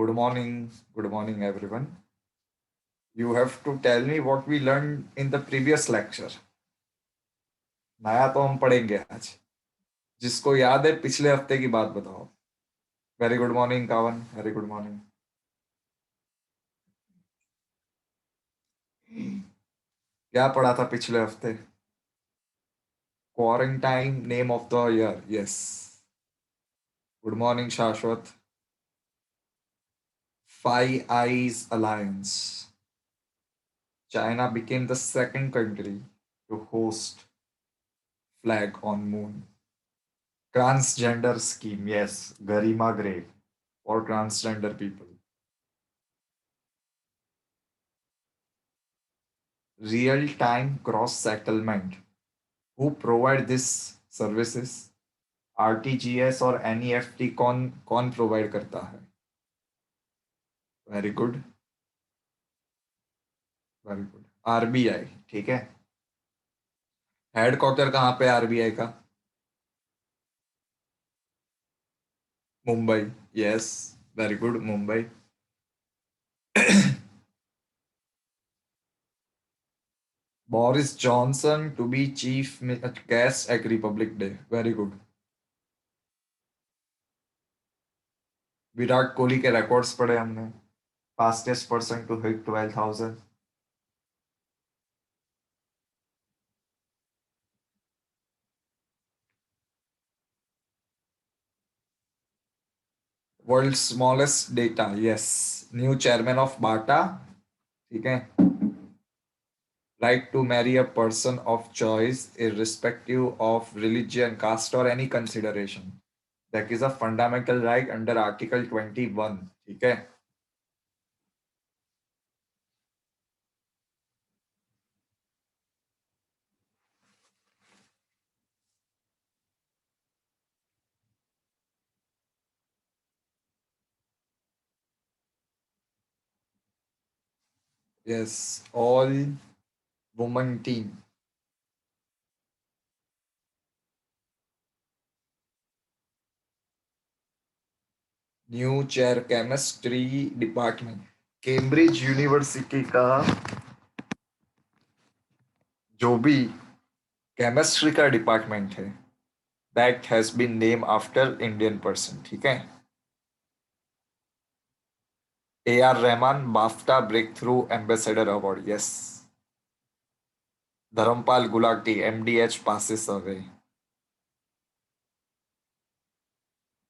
Good morning, everyone. You have to tell me what we learned in the previous lecture. नया तो हम पढ़ेंगे आज. जिसको याद है पिछले हफ्ते की बात बताओ. वेरी गुड मॉर्निंग कावन. Very good morning. क्या पढ़ा था पिछले हफ्ते? Quarantine name of the year. Yes. Good morning शाश्वत. Five Eyes Alliance. China became the second country to host flag on moon. Transgender scheme, yes, Garima Grave for transgender people. Real-time cross settlement. Who provide this services? RTGS और NEFT कौन provide करता है? Very good. Very good. RBI. ठीक है. Headquarter कहाँ पे RBI का? Mumbai. Yes. Very good. Mumbai. Boris Johnson to be chief guest at Republic Day. Very good. Virat Kohli के रिकॉर्ड्स पढ़े हमने. Fastest person to hit 12,000. World smallest data. Yes. New chairman of Bata. ठीक है. Right to marry a person of choice irrespective of religion, caste or any consideration. That is a fundamental right under Article 21. ठीक है. Yes. All woman team. New chair chemistry department. Cambridge university का जो भी chemistry का department है that has been name after Indian person. ठीक है. AR Rahman BAFTA breakthrough ambassador award. Yes. Dharampal Gulati MDH passes away.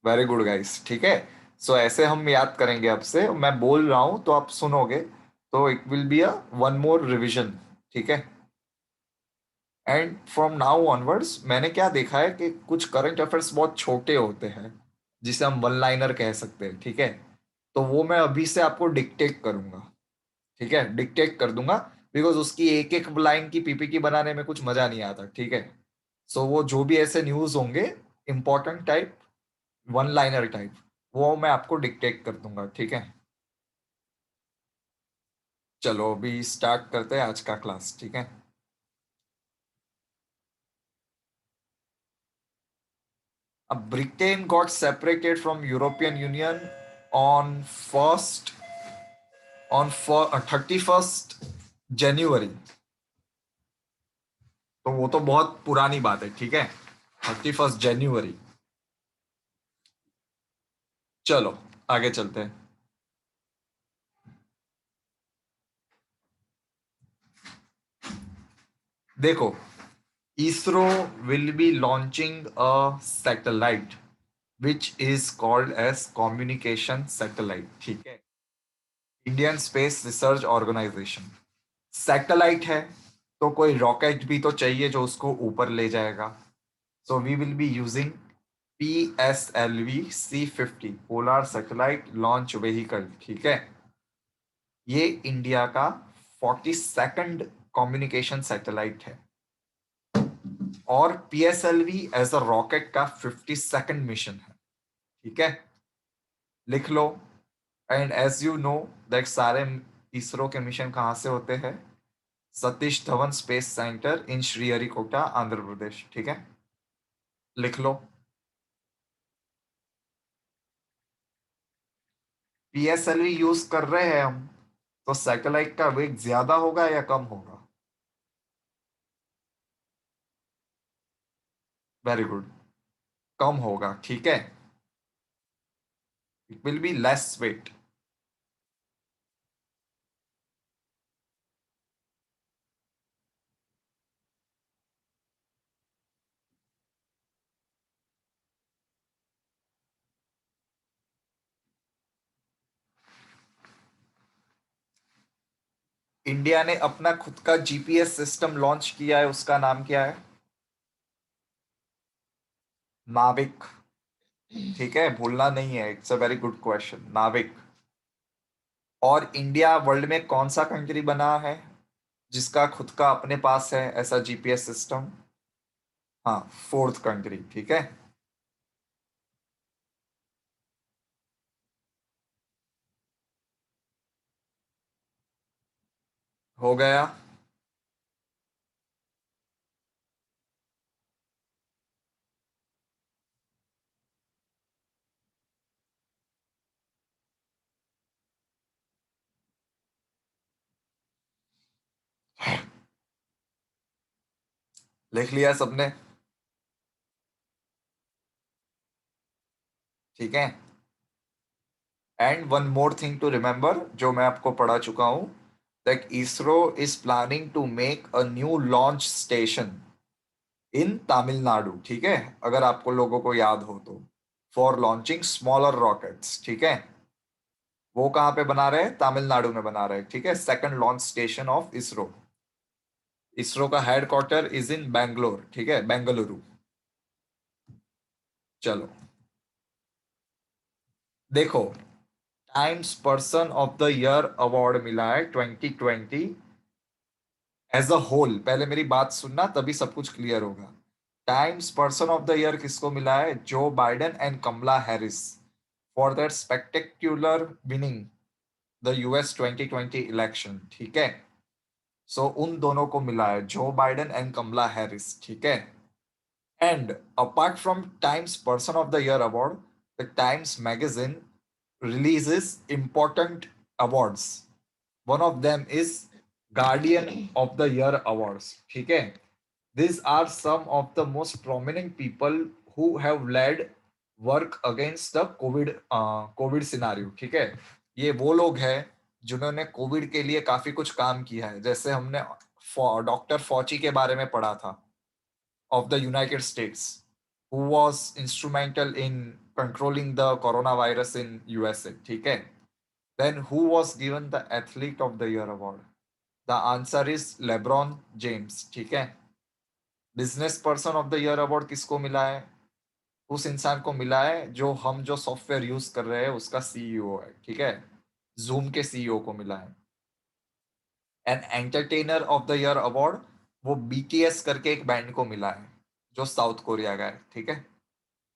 Very good guys. ठीक है. सो ऐसे हम याद करेंगे. अब से मैं बोल रहा हूं तो आप सुनोगे तो it will be a one more revision. ठीक है. एंड फ्रॉम नाउ ऑनवर्ड्स मैंने क्या देखा है कि कुछ करंट अफेयर्स बहुत छोटे होते हैं जिसे हम वन लाइनर कह सकते हैं. ठीक है. तो वो मैं अभी से आपको डिक्टेट करूंगा. ठीक है. डिक्टेट कर दूंगा बिकॉज उसकी एक एक लाइन की PPT बनाने में कुछ मजा नहीं आता. ठीक है. सो वो जो भी ऐसे न्यूज होंगे important type one liner type वो मैं आपको डिक्टेट कर दूंगा. ठीक है. चलो अभी स्टार्ट करते हैं आज का क्लास. ठीक है. Britain got separated from European Union on 31st जनवरी. तो वो तो बहुत पुरानी बात है. ठीक है. 31st जनवरी. चलो आगे चलते हैं. देखो. ISRO will be launching a satellite which is called as communication satellite. ठीक है. Indian space research organization. Satellite है तो कोई रॉकेट भी तो चाहिए जो उसको ऊपर ले जाएगा. So we will be using PSLV C50 polar satellite launch vehicle. ठीक है. ये इंडिया का 42nd कम्युनिकेशन सैटेलाइट है और PSLV एज अ रॉकेट का 52nd मिशन है. ठीक है. लिख लो. And as you know that सारे इसरो के मिशन कहाँ से होते हैं? Satish Dhawan space centre in Sriharikota Andhra Pradesh. ठीक है. लिख लो. पीएसएलवी यूज कर रहे हैं हम, तो सैटेलाइट का वेग ज्यादा होगा या कम होगा? वेरी गुड, कम होगा, ठीक है। It will be less weight. India ने अपना खुद का जीपीएस सिस्टम लॉन्च किया है, उसका नाम क्या है? नाविक। ठीक है, भूलना नहीं है, it's a very good question, नाविक। और इंडिया वर्ल्ड में कौन सा कंट्री बना है जिसका खुद का अपने पास है ऐसा जीपीएस सिस्टम? हाँ, फोर्थ कंट्री, ठीक है। हो गया। लिख लिया सबने? ठीक है। And one more thing to remember, जो मैं आपको पढ़ा चुका हूं, that ISRO is planning to make a new launch station in Tamil Nadu, ठीक है, अगर आपको लोगों को याद हो तो, फॉर लॉन्चिंग स्मॉलर रॉकेट्स, ठीक है। वो कहाँ पे बना रहे हैं? तमिलनाडु में बना रहे हैं, ठीक है, second launch station of ISRO. ISRO का हेडक्वार्टर इज इन बैंगलोर, ठीक है, बेंगलुरु। चलो, देखो, times person of the year award मिला है 2020 एज अ होल। पहले मेरी बात सुनना, तभी सब कुछ क्लियर होगा। Time's person of the year किसको मिला है? Joe Biden and Kamala Harris, for that spectacular winning the US 2020 election, ठीक है। सो उन दोनों को मिला है, Joe Biden and Kamala Harris, ठीक है। And apart from times person of the year award, the times magazine releases important awards. One of them is Guardian of the Year awards. ठीक है? These are some of the most prominent people who have led work against the COVID scenario. ठीक है? ये वो लोग हैं जिन्होंने Covid के लिए काफी कुछ काम किया है, जैसे हमने डॉक्टर फॉची के बारे में पढ़ा था, of the United States, who was instrumental in controlling the coronavirus in USA. ठीक है? Then who was given the Athlete of the Year award? The answer is LeBron James. ठीक है? Business person of the year award किसको मिला है? उस इंसान को मिला है जो हम जो सॉफ्टवेयर यूज कर रहे हैं उसका सीईओ है, ठीक है। जूम के सीईओ को मिला है। And entertainer of the year award, वो बीटीएस करके एक बैंड को मिला है जो साउथ कोरिया का है, ठीक है।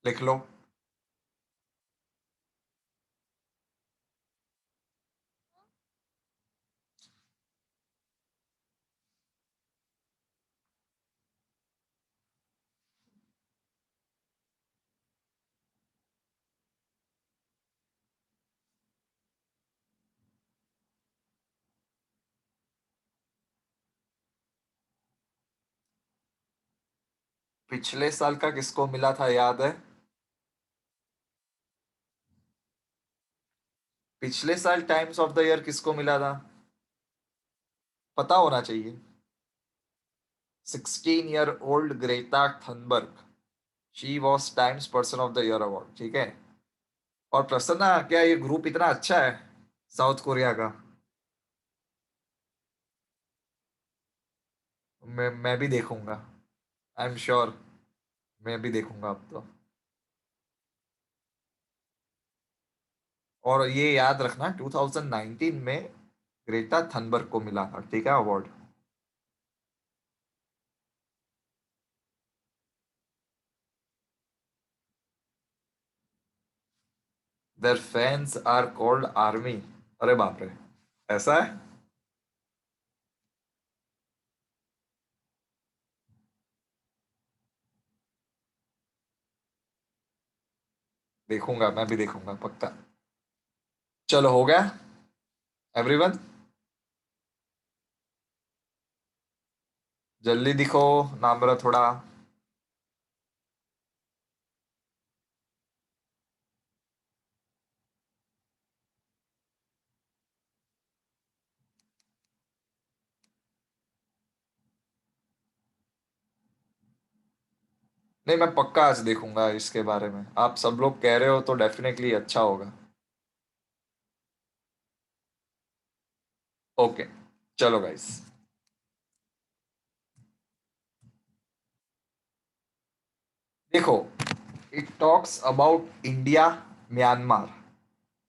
लिख लो। पिछले साल का किसको मिला था, याद है? पिछले साल टाइम्स ऑफ द ईयर किसको मिला था? पता होना चाहिए। 16 year old Greta Thunberg, she was times person of the year award, ठीक है। और प्रसन्ना, क्या ये ग्रुप इतना अच्छा है साउथ कोरिया का? मैं भी देखूंगा। आई एम श्योर, मैं भी देखूंगा अब तो। और ये याद रखना, 2019 में ग्रेटा थनबर्ग को मिला था, ठीक है, award. Their fans are called army. अरे बाप रे, ऐसा है? देखूंगा, मैं भी देखूंगा पक्का। चलो हो गया एवरीवन। जल्दी दिखो, नाम मेरा थोड़ा। नहीं, मैं पक्का आज देखूंगा इसके बारे में। आप सब लोग कह रहे हो तो डेफिनेटली अच्छा होगा। ओके, चलो गाइस। देखो, it talks about India Myanmar.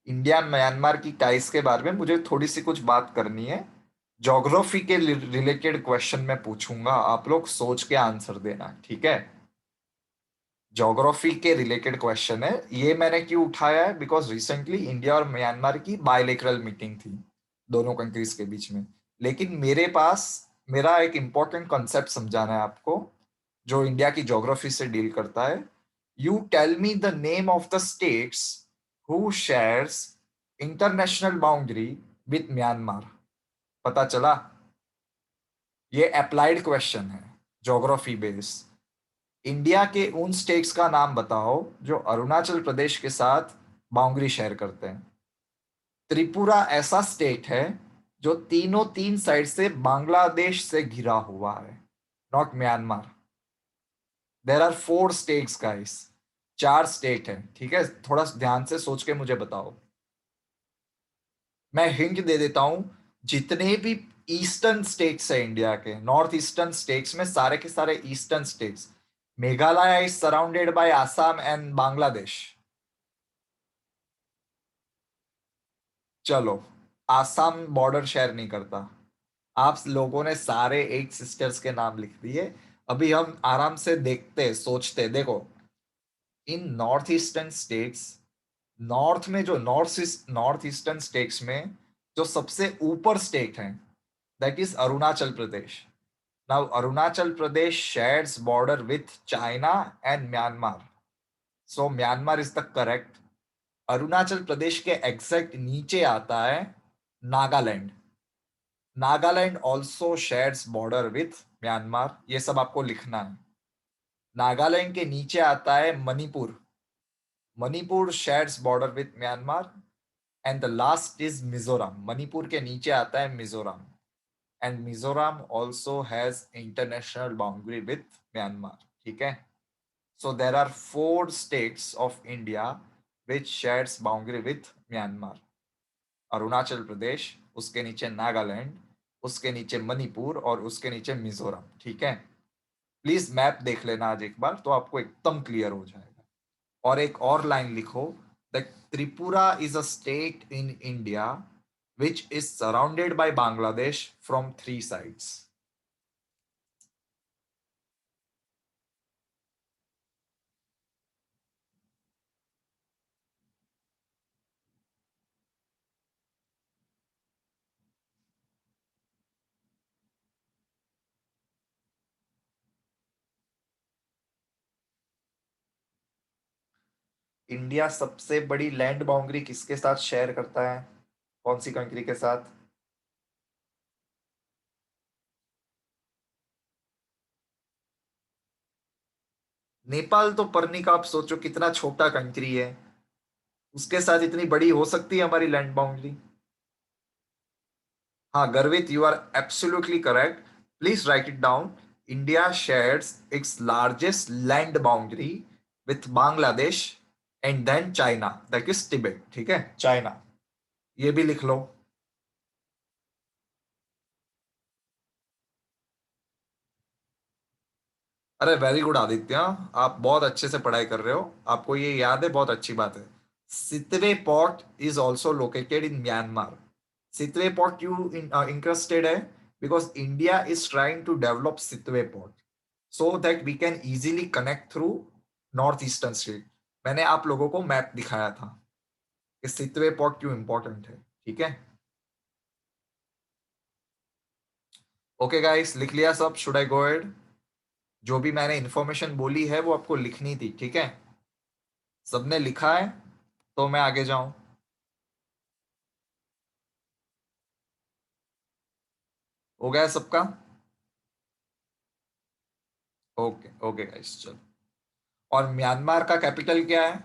India Myanmar की टाइज के बारे में मुझे थोड़ी सी कुछ बात करनी है। ज्योग्राफी के रिलेटेड क्वेश्चन मैं पूछूंगा, आप लोग सोच के आंसर देना, ठीक है। ज्योग्राफी के रिलेटेड क्वेश्चन है ये। मैंने क्यों उठाया है? बिकॉज रिसेंटली इंडिया और म्यांमार की बायलेटरल मीटिंग थी, दोनों कंट्रीज के बीच में। लेकिन मेरे पास मेरा एक इंपॉर्टेंट कॉन्सेप्ट समझाना है आपको, जो इंडिया की ज्योग्राफी से डील करता है। You tell me the name of the states who shares international boundary with Myanmar. पता चला? ये अप्लाइड क्वेश्चन है, ज्योग्राफी बेस। इंडिया के उन स्टेट्स का नाम बताओ जो अरुणाचल प्रदेश के साथ बाउंड्री शेयर करते हैं। त्रिपुरा ऐसा स्टेट है जो तीनों तीन साइड से बांग्लादेश से घिरा हुआ है, not Myanmar. There are 4 states guys. 4 state है, ठीक है। थोड़ा ध्यान से सोच के मुझे बताओ। मैं हिंट दे देता हूं। जितने भी ईस्टर्न स्टेट्स है इंडिया के, नॉर्थ ईस्टर्न स्टेट्स में सारे के सारे eastern states. Meghalaya is surrounded by Assam and Bangladesh. चलो, आसाम बॉर्डर शेयर नहीं करता। आप लोगों ने सारे 8 सिस्टर्स के नाम लिख दिए। अभी हम आराम से देखते सोचते। देखो, इन नॉर्थ ईस्टर्न स्टेट्स, नॉर्थ में जो नॉर्थ ईस्टर्न स्टेट्स में जो सबसे ऊपर स्टेट है, that is Arunachal Pradesh. Now Arunachal Pradesh shares border with China and Myanmar. So Myanmar is the correct. Arunachal Pradesh के एग्जैक्ट नीचे आता है Nagaland. Nagaland also shares border with Myanmar. ये सब आपको लिखना है। नागालैंड के नीचे आता है Manipur. Manipur shares border with Myanmar. And the last is Mizoram. Manipur के नीचे आता है Mizoram. And Mizoram also has international boundary with Myanmar, ठीक है। So there are 4 states of India which shares boundary with Myanmar. Arunachal Pradesh, उसके नीचे नागालैंड, उसके नीचे मणिपुर और उसके नीचे मिजोरम, ठीक है। प्लीज मैप देख लेना आज एक बार, तो आपको एकदम क्लियर हो जाएगा। और एक और लाइन लिखो, that Tripura is a state in India which is surrounded by Bangladesh from 3 sides. India सबसे बड़ी लैंड बाउंड्री किसके साथ शेयर करता है? कौन सी कंट्री के साथ? नेपाल तो परनी का, आप सोचो कितना छोटा कंट्री है, उसके साथ इतनी बड़ी हो सकती है हमारी लैंड बाउंड्री? हाँ Garvit, you are absolutely correct. Please write it down. India shares its largest land boundary with Bangladesh and then China, that is Tibet, ठीक है, चाइना। ये भी लिख लो। अरे वेरी गुड आदित्य, आप बहुत अच्छे से पढ़ाई कर रहे हो, आपको ये याद है, बहुत अच्छी बात है। Sittwe port is also located in Myanmar. Sittwe port क्यों इंटरेस्टेड है? Because India is trying to develop Sittwe port so that we can easily connect through north eastern state. मैंने आप लोगों को मैप दिखाया था कि सितवे पोर्ट क्यों इंपॉर्टेंट है, ठीक है। ओके गाइस, लिख लिया सब? Should I go ahead? जो भी मैंने इंफॉर्मेशन बोली है वो आपको लिखनी थी, ठीक है। सबने लिखा है तो मैं आगे जाऊं? हो गया सबका? ओके ओके गाइस, चलो। और म्यांमार का कैपिटल क्या है?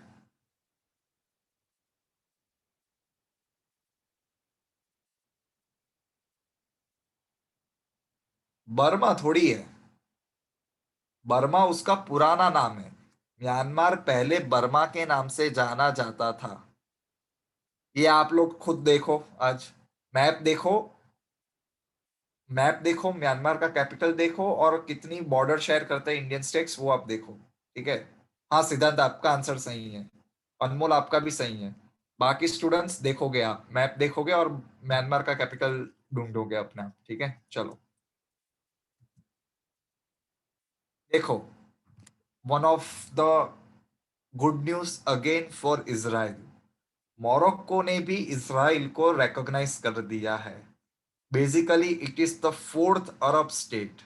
बर्मा थोड़ी है। बर्मा उसका पुराना नाम है। म्यांमार पहले बर्मा के नाम से जाना जाता था। ये आप लोग खुद देखो आज। मैप देखो। मैप देखो, म्यांमार का कैपिटल देखो, और कितनी बॉर्डर शेयर करते हैं इंडियन स्टेट्स, वो आप देखो। ठीक है। हाँ सिद्धांत, आपका आंसर सही है। अनमोल, आपका भी सही है। बाकी स्टूडेंट्स देखोगे, आप मैप देखोगे और म्यांमार का कैपिटल ढूंढोगे अपना। ठीक है, चलो। देखो, one of the good news again for Israel. Morocco ने भी इजराइल को रिकॉग्नाइज कर दिया है। Basically it is the fourth Arab state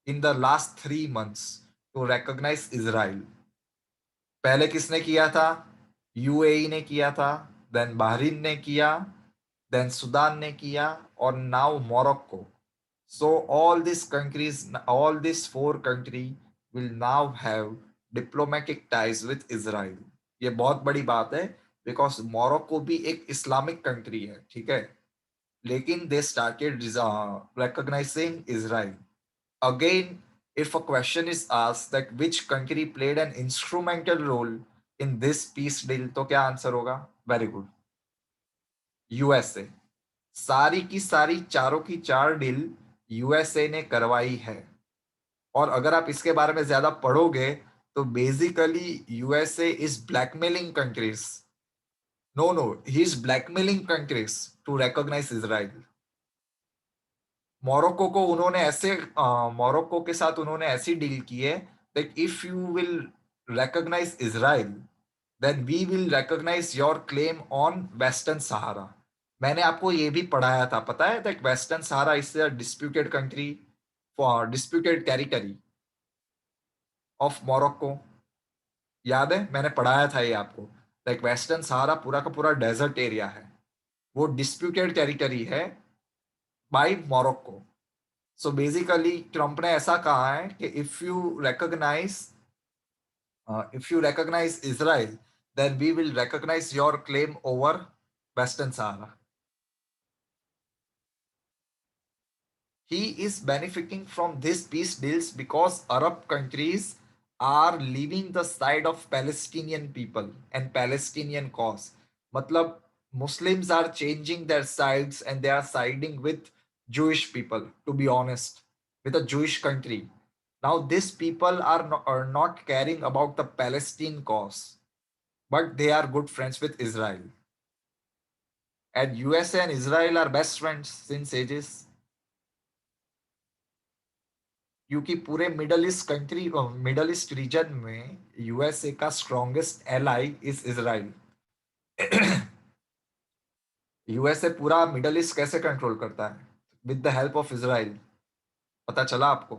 in the last 3 months to recognize Israel. पहले किसने किया था? यूएई ने किया था, देन बहरीन ने किया, देन सुदान ने किया, और now Morocco. So all these countries, all these four countries will now have diplomatic ties with Israel. ये बहुत बड़ी बात है, बिकॉज मोरक्को भी एक इस्लामिक कंट्री है, ठीक है। लेकिन they started recognising Israel. Again, if a question is asked that which country played an instrumental role in this peace deal, तो क्या आंसर होगा? Very good, USA. सारी की सारी, चारों की चार डील यूएसए ने करवाई है. और अगर आप इसके बारे में ज्यादा पढ़ोगे, तो basically USA is blackmailing countries. No no, he is blackmailing countries to recognise Israel. Morocco को उन्होंने ऐसे मोरक्को के साथ उन्होंने ऐसी डील की है that if you will recognize Israel, then we will recognize your claim on Western Sahara. मैंने आपको ये भी पढ़ाया था, पता है, that Western Sahara is a disputed country for disputed territory of Morocco. याद है, मैंने पढ़ाया था ये आपको. लाइक वेस्टर्न सहारा पूरा का पूरा डेजर्ट एरिया है, वो डिस्प्यूटेड टेरिटरी है by Morocco. So basically Trump ने ऐसा कहा है कि if you recognise Israel, then we will recognise your claim over western Sahara. He is benefiting from these peace deals because Arab countries are leaving the side of Palestinian people and Palestinian cause. मतलब Muslims are changing their sides and they are siding with Jewish people, to be honest, with a Jewish country. Now, these people are not caring about the Palestine cause, but they are good friends with Israel. And USA and Israel are best friends since ages. क्योंकि पूरे middle east region में USA का strongest ally is Israel. USA पूरा middle east कैसे control करता है? With the help of Israel. पता चला आपको?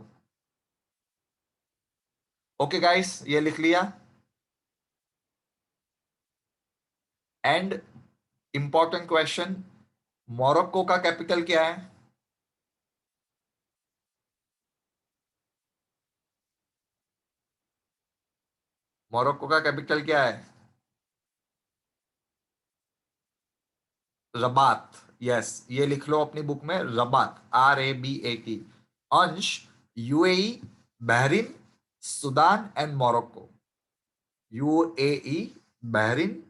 ओके गाइस, ये लिख लिया. एंड इंपॉर्टेंट क्वेश्चन, मोरक्को का कैपिटल क्या है? मोरक्को का कैपिटल क्या है? रबात. यस, ये लिख लो अपनी बुक में, Rabat, RABAT. Ansh, UAE, Bahrain, Sudan and Morocco. UAE, Bahrain,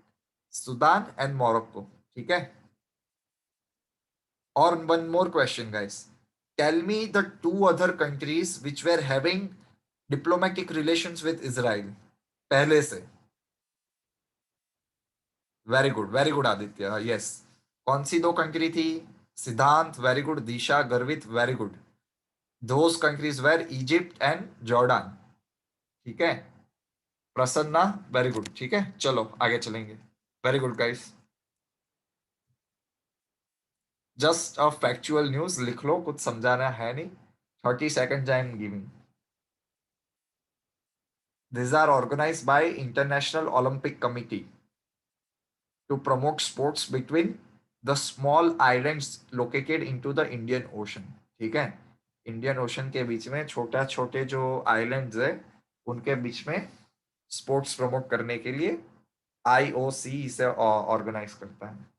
Sudan and Morocco. ठीक है. और one more question guys, tell me the two other countries which were having diplomatic relations with Israel पहले से. Very good Aditya, yes. कौन सी दो country थी? सिद्धांत very good, Disha, Garvit very good. Those countries were Egypt and Jordan. ठीक है. Prasanna very good. ठीक है, चलो आगे चलेंगे. Very good guys. Just a factual news लिख लो, कुछ समझाना है नहीं. 30 seconds I am giving. These are organized by International Olympic Committee to promote sports between the small islands located into the Indian Ocean. ठीक है। इंडियन ओशन के बीच में छोटा छोटे जो आइलैंड्स है उनके बीच में स्पोर्ट्स प्रमोट करने के लिए आईओसी इसे ऑर्गेनाइज करता है।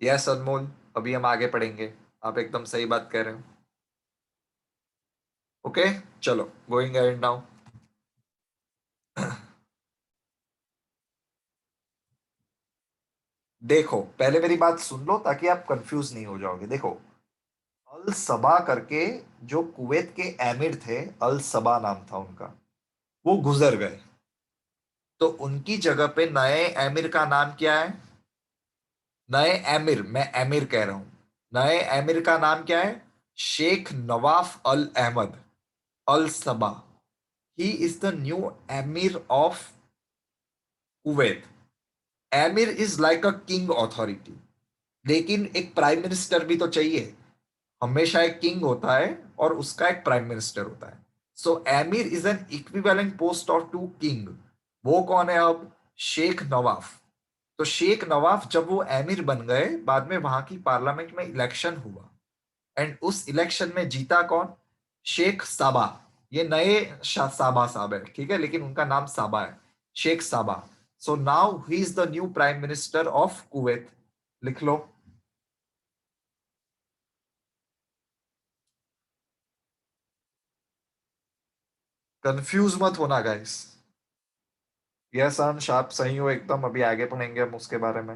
यस अनमोल, अभी हम आगे पढ़ेंगे। आप एकदम सही बात कह रहे हो। ओके, चलो गोइंग अहेड नाउ। देखो पहले मेरी बात सुन लो ताकि आप कंफ्यूज नहीं हो जाओगे। देखो, अल सबा करके जो कुवैत के एमिर थे, अल सबा नाम था उनका, वो गुजर गए। तो उनकी जगह पे नए एमिर का नाम क्या है? नए एमिर, मैं एमिर कह रहा हूं, नए एमिर का नाम क्या है? Sheikh Nawaf al Ahmad al Sabah. He is the new emir of Kuwait. Emir is like a king authority, लेकिन एक प्राइम मिनिस्टर भी तो चाहिए। हमेशा एक किंग होता है और उसका एक प्राइम मिनिस्टर होता है। So emir is an equivalent post of to king. वो कौन है अब? शेख नवाफ। तो शेख नवाफ जब वो एमिर बन गए, बाद में वहां की पार्लियामेंट में इलेक्शन हुआ, एंड उस इलेक्शन में जीता कौन? शेख साबा। ये नए साबा साहब है, ठीक है, लेकिन उनका नाम साबा है, शेख साबा। So now he is the new prime minister of Kuwait. लिख लो। कंफ्यूज मत होना गाइस। यस अंश, आप सही हो एकदम। अभी आगे पढ़ेंगे हम उसके बारे में।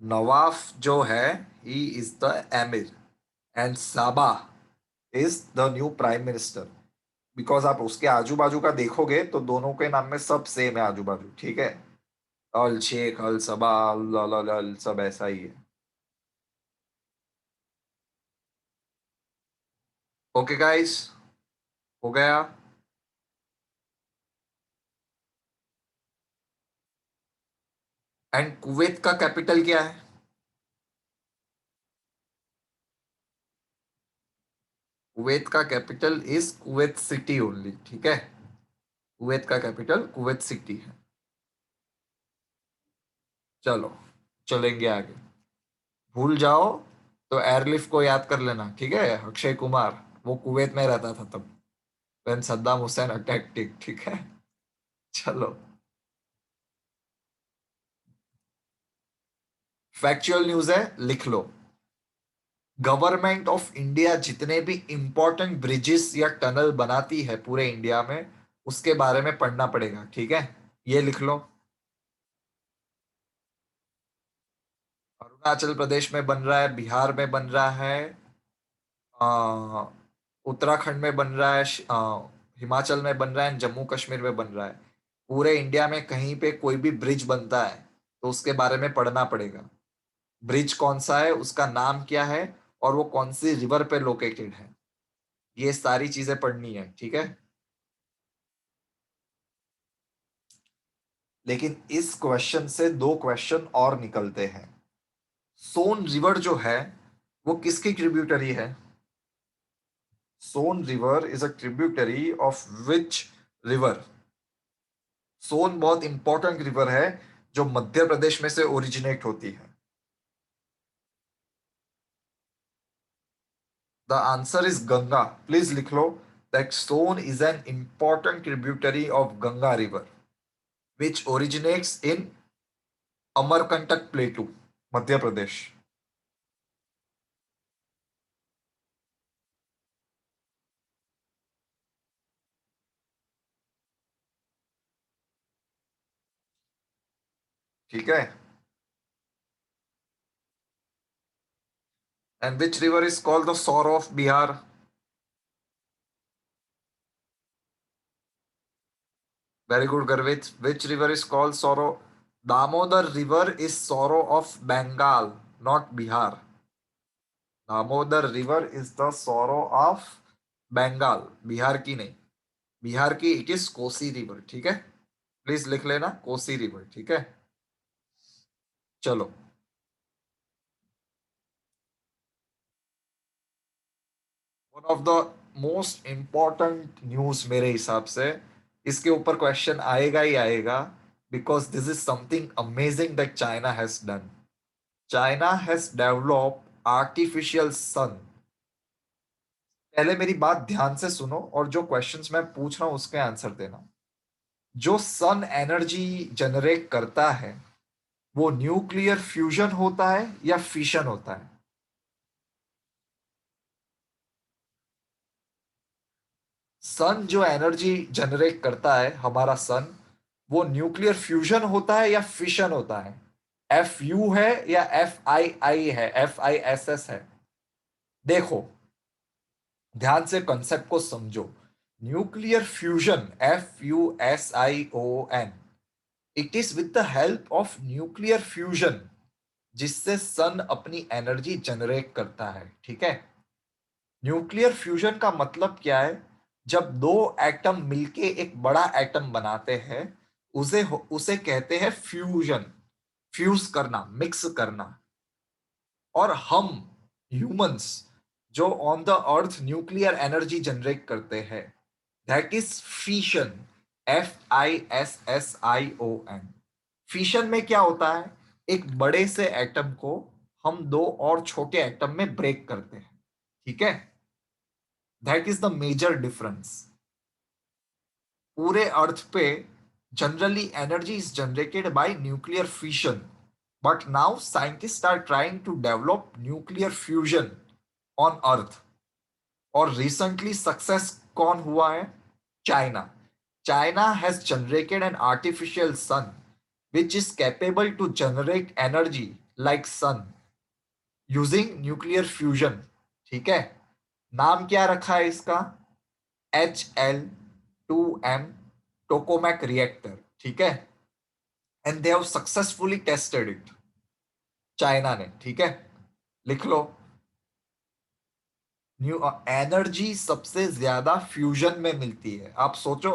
नवाफ जो है, he is the emir, and Sabah is the new prime minister. Because आप उसके आजू बाजू का देखोगे तो दोनों के नाम में सब सेम है आजू बाजू, ठीक है। अल शेख, अल सबा, अल सब ऐसा ही है। ओके गाइस, हो गया। एंड कुवैत का कैपिटल क्या है? कुवैत का capital is Kuwait city only, ठीक है। कुवैत का कैपिटल कुवैत सिटी है। चलो चलेंगे आगे। भूल जाओ तो एयरलिफ्ट को याद कर लेना, ठीक है, अक्षय कुमार। वो कुवैत में रहता था तब, व्हेन सद्दाम हुसैन अटैक, ठीक ठीक है। चलो, फैक्चुअल न्यूज है, लिख लो। गवर्नमेंट ऑफ इंडिया जितने भी इंपॉर्टेंट ब्रिजेस या टनल बनाती है पूरे इंडिया में, उसके बारे में पढ़ना पड़ेगा, ठीक है। ये लिख लो। अरुणाचल प्रदेश में बन रहा है, बिहार में बन रहा है, अ, उत्तराखंड में बन रहा है, हिमाचल में बन रहा है, जम्मू कश्मीर में बन रहा है। पूरे इंडिया में कहीं पे कोई भी ब्रिज बनता है तो उसके बारे में पढ़ना पड़ेगा। ब्रिज कौन सा है, उसका नाम क्या है, और वो कौन सी रिवर पे लोकेटेड है। ये सारी चीजें पढ़नी है, ठीक है। लेकिन इस क्वेश्चन से दो क्वेश्चन और निकलते हैं। सोन रिवर जो है वो किसकी ट्रिब्यूटरी है? Son river is a tributary of which river? Son बहुत इंपॉर्टेंट रिवर है जो मध्य प्रदेश में से ओरिजिनेट होती है। The answer is Ganga. Please लिख लो that Son is an important tributary of Ganga river which originates in Amarkantak plateau, Madhya Pradesh. ठीक है। And which river is called the sorrow of Bihar? Very good Garvit. Which river is called sorrow? Damodar river is sorrow of Bengal, not Bihar. Damodar river is the sorrow of Bengal. Bihar की नहीं, बिहार की it is Kosi river, ठीक है। Please लिख लेना Kosi river, ठीक है। चलो, one of the most important news मेरे हिसाब से, इसके ऊपर क्वेश्चन आएगा ही आएगा, because this is something amazing that China has done. China has develop artificial sun. पहले मेरी बात ध्यान से सुनो और जो क्वेश्चंस मैं पूछ रहा हूं उसके आंसर देना। जो सन एनर्जी जनरेट करता है वो न्यूक्लियर फ्यूजन होता है या फिशन होता है? सन जो एनर्जी जनरेट करता है हमारा सन, वो न्यूक्लियर फ्यूजन होता है या फिशन होता है? एफ यू है या एफ आई आई है, एफ आई एस एस है? देखो, ध्यान से कंसेप्ट को समझो। Nuclear fusion, F U S I O N, it is with the help of nuclear fusion, जिससे सन अपनी एनर्जी जनरेट करता है, ठीक है। न्यूक्लियर फ्यूजन का मतलब क्या है? जब दो एटम मिलके एक बड़ा एटम बनाते हैं, उसे उसे कहते हैं फ्यूजन। फ्यूज करना, मिक्स करना। और हम ह्यूमंस जो on the earth nuclear energy generate करते हैं, that is fission. F I S S I O N. Fission में क्या होता है? एक बड़े से एटम को हम दो और छोटे एटम में ब्रेक करते हैं, ठीक है। That is the major difference. पूरे अर्थ पे generally energy is generated by nuclear fission, but now scientist are trying to develop nuclear fusion on earth. और रिसेंटली सक्सेस कौन हुआ है? China. China has generated an artificial sun which is capable to generate energy like sun using nuclear fusion, ठीक है। नाम क्या रखा है इसका? HL2M टोकोमैक रिएक्टर, ठीक है। And they have successfully tested it, China ने, ठीक है। लिख लो। न्यू एनर्जी सबसे ज्यादा फ्यूजन में मिलती है। आप सोचो,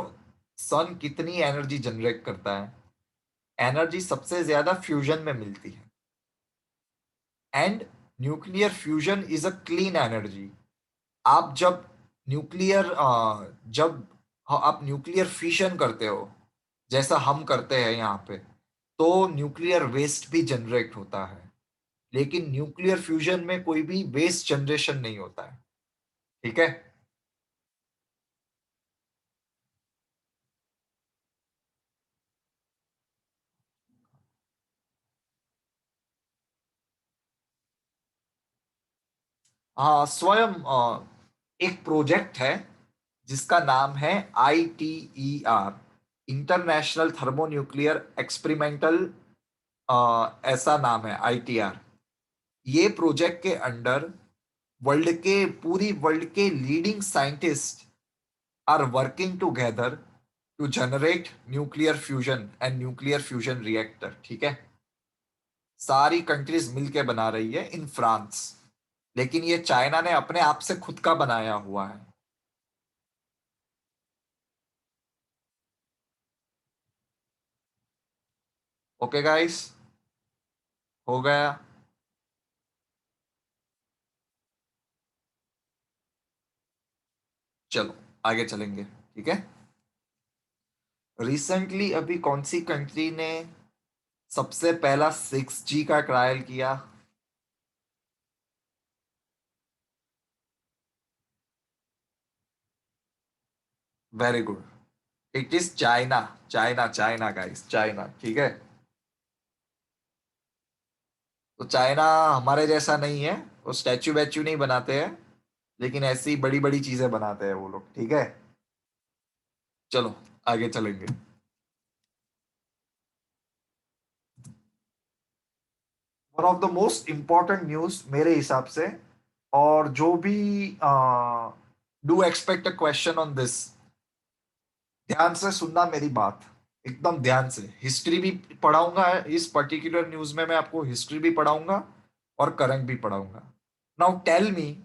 सन कितनी एनर्जी जनरेट करता है? एनर्जी सबसे ज्यादा फ्यूजन में मिलती है। And nuclear fusion is a clean energy. आप जब न्यूक्लियर जब आप न्यूक्लियर फिशन करते हो, जैसा हम करते हैं यहाँ पे, तो न्यूक्लियर वेस्ट भी जनरेट होता है। लेकिन न्यूक्लियर फ्यूजन में कोई भी वेस्ट जनरेशन नहीं होता है, ठीक है। हाँ, स्वयं एक प्रोजेक्ट है जिसका नाम है ITER, इंटरनेशनल थर्मोन्यूक्लियर एक्सपेरिमेंटल, ऐसा नाम है ITR। ये प्रोजेक्ट के अंडर पूरी वर्ल्ड के leading scientist are working together to generate nuclear fusion and nuclear fusion reactor, ठीक है। सारी कंट्रीज मिलके बना रही है इन फ्रांस, लेकिन ये चाइना ने अपने आप से खुद का बनाया हुआ है। ओके गाइस, हो गया। चलो आगे चलेंगे, ठीक है। रिसेंटली अभी कौन सी कंट्री ने सबसे पहला 6G का ट्रायल किया? Very good, it is China. China, China guys, China, ठीक है। तो चाइना हमारे जैसा नहीं है, वो स्टैचू वैच्यू नहीं बनाते हैं, लेकिन ऐसी बड़ी बड़ी चीजें बनाते हैं वो लोग, ठीक है। चलो आगे चलेंगे। One of the most important news मेरे हिसाब से, और जो भी do expect a question on this, ध्यान से सुनना मेरी बात, एकदम ध्यान से। हिस्ट्री भी पढ़ाऊंगा, इस पर्टिकुलर न्यूज में मैं आपको हिस्ट्री भी पढ़ाऊंगा और करंट भी पढ़ाऊंगा। Now tell me,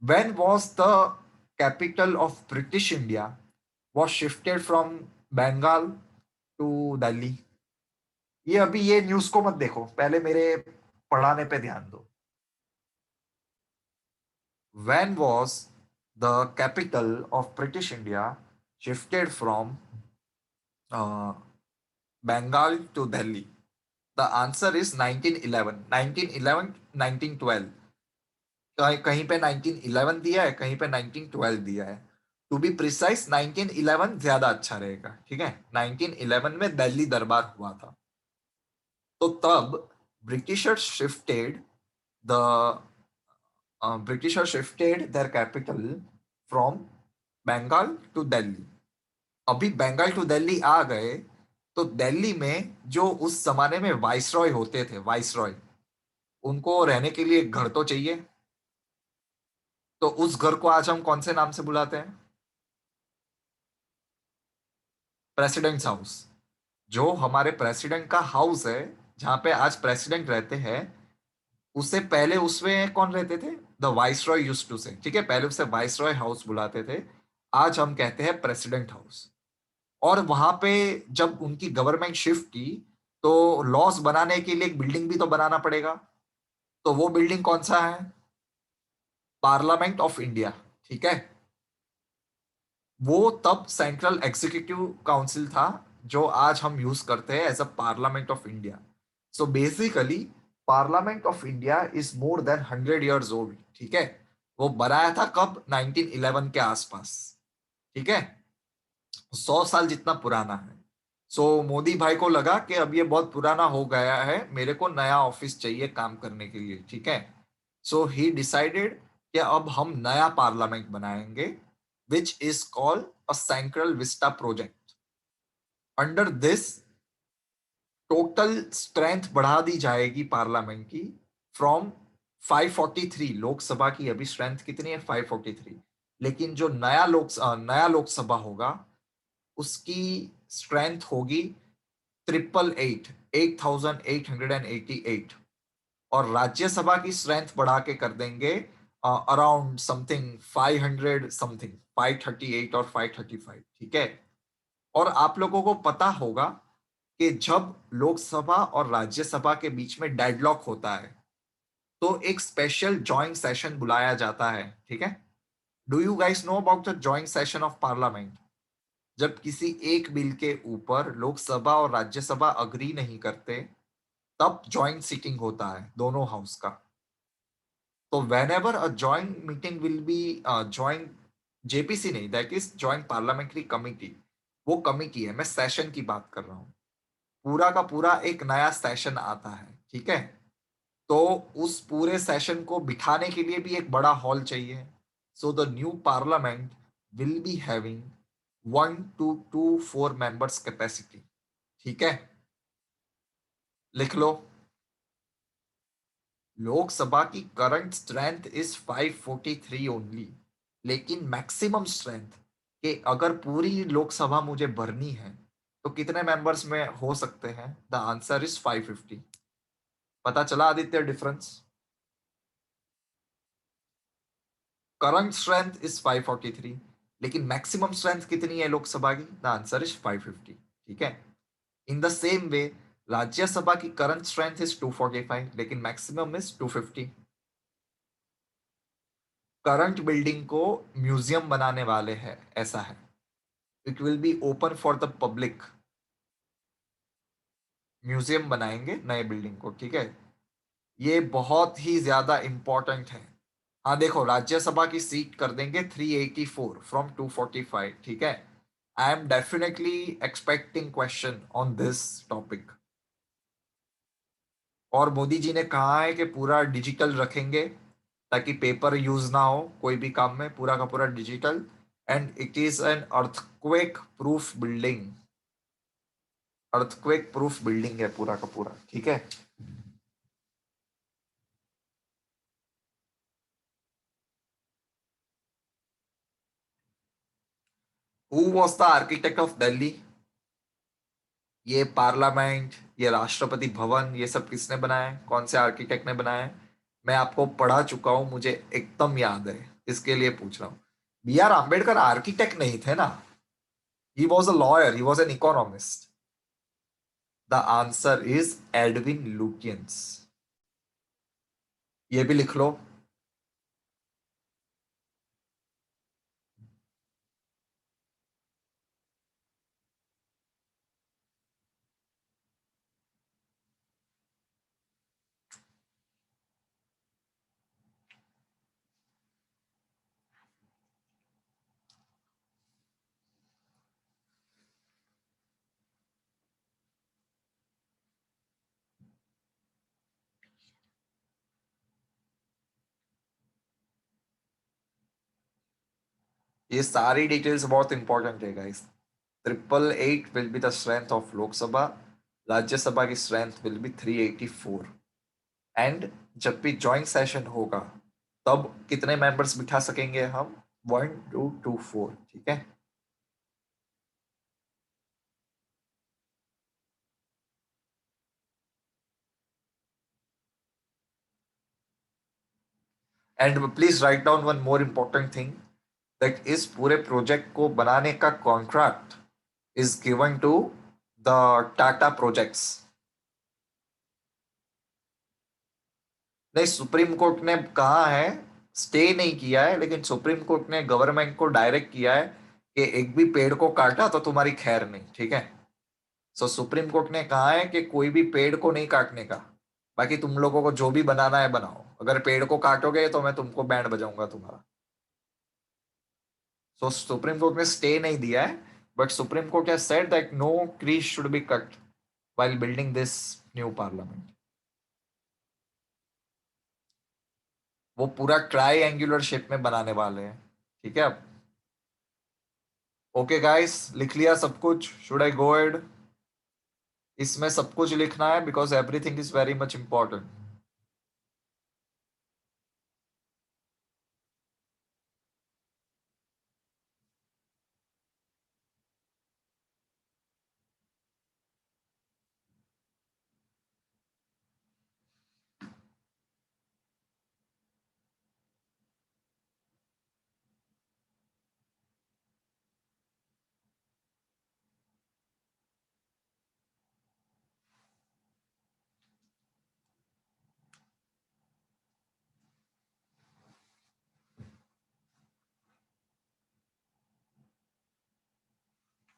when was the capital of British India was shifted from Bengal to Delhi? ये अभी ये न्यूज़ को मत देखो, पहले मेरे पढ़ाने पे ध्यान दो। When was the capital of British India shifted from uh, Bengal to Delhi? The answer is 1911. 1911, 1912. कहीं पे 1911 दिया है, कहीं पे 1912 दिया है। टू बी प्रिसाइज 1911 ज्यादा अच्छा रहेगा, ठीक है। 1911 में दिल्ली दरबार हुआ था। तो तब Britishers shifted the Britishers shifted their capital from Bengal to Delhi. अभी बंगाल टू दिल्ली आ गए, तो दिल्ली में जो उस जमाने में वाइसरॉय होते थे, वाइसरॉय, उनको रहने के लिए घर तो चाहिए। तो उस घर को आज हम कौन से नाम से बुलाते हैं? President's house. जो हमारे प्रेसिडेंट का हाउस है, जहां पे आज प्रेसिडेंट रहते हैं, उससे पहले उसमें कौन रहते थे? द वाइसरॉय यूज्ड टू से, ठीक है, पहले उसे वाइसरॉय हाउस बुलाते थे। आज हम कहते हैं प्रेसिडेंट हाउस। और वहां पे जब उनकी गवर्नमेंट शिफ्ट की, तो लॉस बनाने के लिए एक बिल्डिंग भी तो बनाना पड़ेगा। तो वो बिल्डिंग कौन सा है? पार्लियामेंट ऑफ इंडिया, ठीक है। वो तब सेंट्रल एग्जीक्यूटिव काउंसिल था, जो आज हम यूज करते हैं as a parliament of India. So basically parliament of India is more than 100 years old, ठीक है। वो बनाया था कब? 1911 के आसपास, ठीक है। 100 साल जितना पुराना है। सो मोदी भाई को लगा कि अब ये बहुत पुराना हो गया है, मेरे को नया ऑफिस चाहिए काम करने के लिए, ठीक है। सो ही डिसाइडेड कि अब हम नया पार्लियामेंट बनाएंगे, विच is called a central Vista project. Under this total strength बढ़ा दी जाएगी पार्लियामेंट की, फ्रॉम 543। लोकसभा की अभी स्ट्रेंथ कितनी है? 543। लेकिन जो नया लोकसभा होगा, उसकी स्ट्रेंथ होगी 888, 8888। और राज्यसभा की स्ट्रेंथ बढ़ा के कर देंगे अराउंड समथिंग 500 समथिंग, 538 और 535, ठीक है। और आप लोगों को पता होगा कि जब लोकसभा और राज्यसभा के बीच में डेडलॉक होता है, तो एक स्पेशल जॉइंट सेशन बुलाया जाता है, ठीक है। Do you guys know about the joint session of parliament? जब किसी एक बिल के ऊपर लोकसभा और राज्यसभा अग्री नहीं करते, तब जॉइंट सीटिंग होता है दोनों हाउस का। तो whenever a joint meeting will be joint, JPC नहीं, that is joint parliamentary committee. वो कमिटी है, मैं सेशन की बात कर रहा हूँ। पूरा का पूरा एक नया सेशन आता है, ठीक है। तो उस पूरे सेशन को बिठाने के लिए भी एक बड़ा हॉल चाहिए। So the new parliament will be having 1 to 4 members capacity, ठीक है। लिख लो, लोकसभा की करंट स्ट्रेंथ इज 543 ओनली। लेकिन मैक्सिमम स्ट्रेंथ, कि अगर पूरी लोकसभा मुझे भरनी है, तो कितने मेंबर्स में हो सकते हैं? The answer is 550। पता चला Aditya difference? Current strength is 543, लेकिन मैक्सिमम स्ट्रेंथ कितनी है लोकसभा की? द आंसर इज 550, ठीक है। इन द सेम वे राज्यसभा की करंट स्ट्रेंथ इज 245, लेकिन मैक्सिमम इज 250। करंट बिल्डिंग को म्यूजियम बनाने वाले हैं, ऐसा है। It will be open for the public. Museum बनाएंगे नए बिल्डिंग को, ठीक है। ये बहुत ही ज्यादा इंपॉर्टेंट है। हाँ देखो, राज्यसभा की सीट कर देंगे 384 फ्रॉम 245, ठीक है। I am definitely expecting question on this topic. और मोदी जी ने कहा है कि पूरा डिजिटल रखेंगे, ताकि पेपर यूज ना हो कोई भी काम में, पूरा का पूरा digital. And it is an earthquake proof building. Earthquake proof building है पूरा का पूरा, ठीक है। Who was the architect of Delhi? ये पार्लियामेंट, ये राष्ट्रपति भवन, ये सब किसने बनाया है? कौन से आर्किटेक्ट ने बनाया है? मैं आपको पढ़ा चुका हूं, मुझे एकदम याद है, इसके लिए पूछ रहा हूं। बी आर आम्बेडकर आर्किटेक्ट नहीं थे ना, he was a lawyer, he was an economist. The answer is Edwin Lutyens. ये भी लिख लो। ये सारी डिटेल्स बहुत इंपॉर्टेंट है guys. 888 will be the strength of Lok Sabha, Rajya Sabha की स्ट्रेंथ विल बी 384। एंड जब भी ज्वाइंट सेशन होगा तब कितने मेंबर्स बिठा सकेंगे हम? 1 2 2 4, ठीक है। And please write down one more important thing, that इस पूरे प्रोजेक्ट को बनाने का contract is given to the Tata projects. नहीं, सुप्रीम कोर्ट ने कहा है, स्टे नहीं किया है, लेकिन सुप्रीम कोर्ट ने गवर्नमेंट को डायरेक्ट किया है कि एक भी पेड़ को काटा तो तुम्हारी खैर नहीं, ठीक है। सो सुप्रीम कोर्ट ने कहा है कि कोई भी पेड़ को नहीं काटने का, बाकी तुम लोगों को जो भी बनाना है बनाओ, अगर पेड़ को काटोगे तो मैं तुमको बैंड बजाऊंगा तुम्हारा। सो सुप्रीम कोर्ट ने स्टे नहीं दिया है, but supreme court has said that no trees should be cut while building this new parliament। वो पूरा ट्राई एंगुलर शेप में बनाने वाले हैं, ठीक है। अब ओके गाइस, लिख लिया सब कुछ? Should I go ahead? इसमें सब कुछ लिखना है because everything is very much important.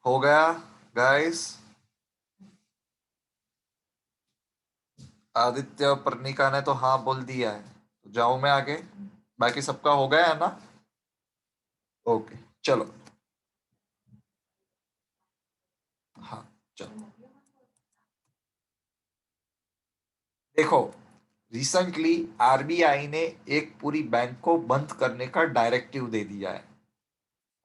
हो गया गाइस? आदित्य पर्णिका ने तो हाँ बोल दिया है, तो जाऊं मैं आगे? बाकी सबका हो गया है ना? ओके, चलो। हाँ, चलो। देखो, रिसेंटली आरबीआई ने एक पूरी बैंक को बंद करने का डायरेक्टिव दे दिया है।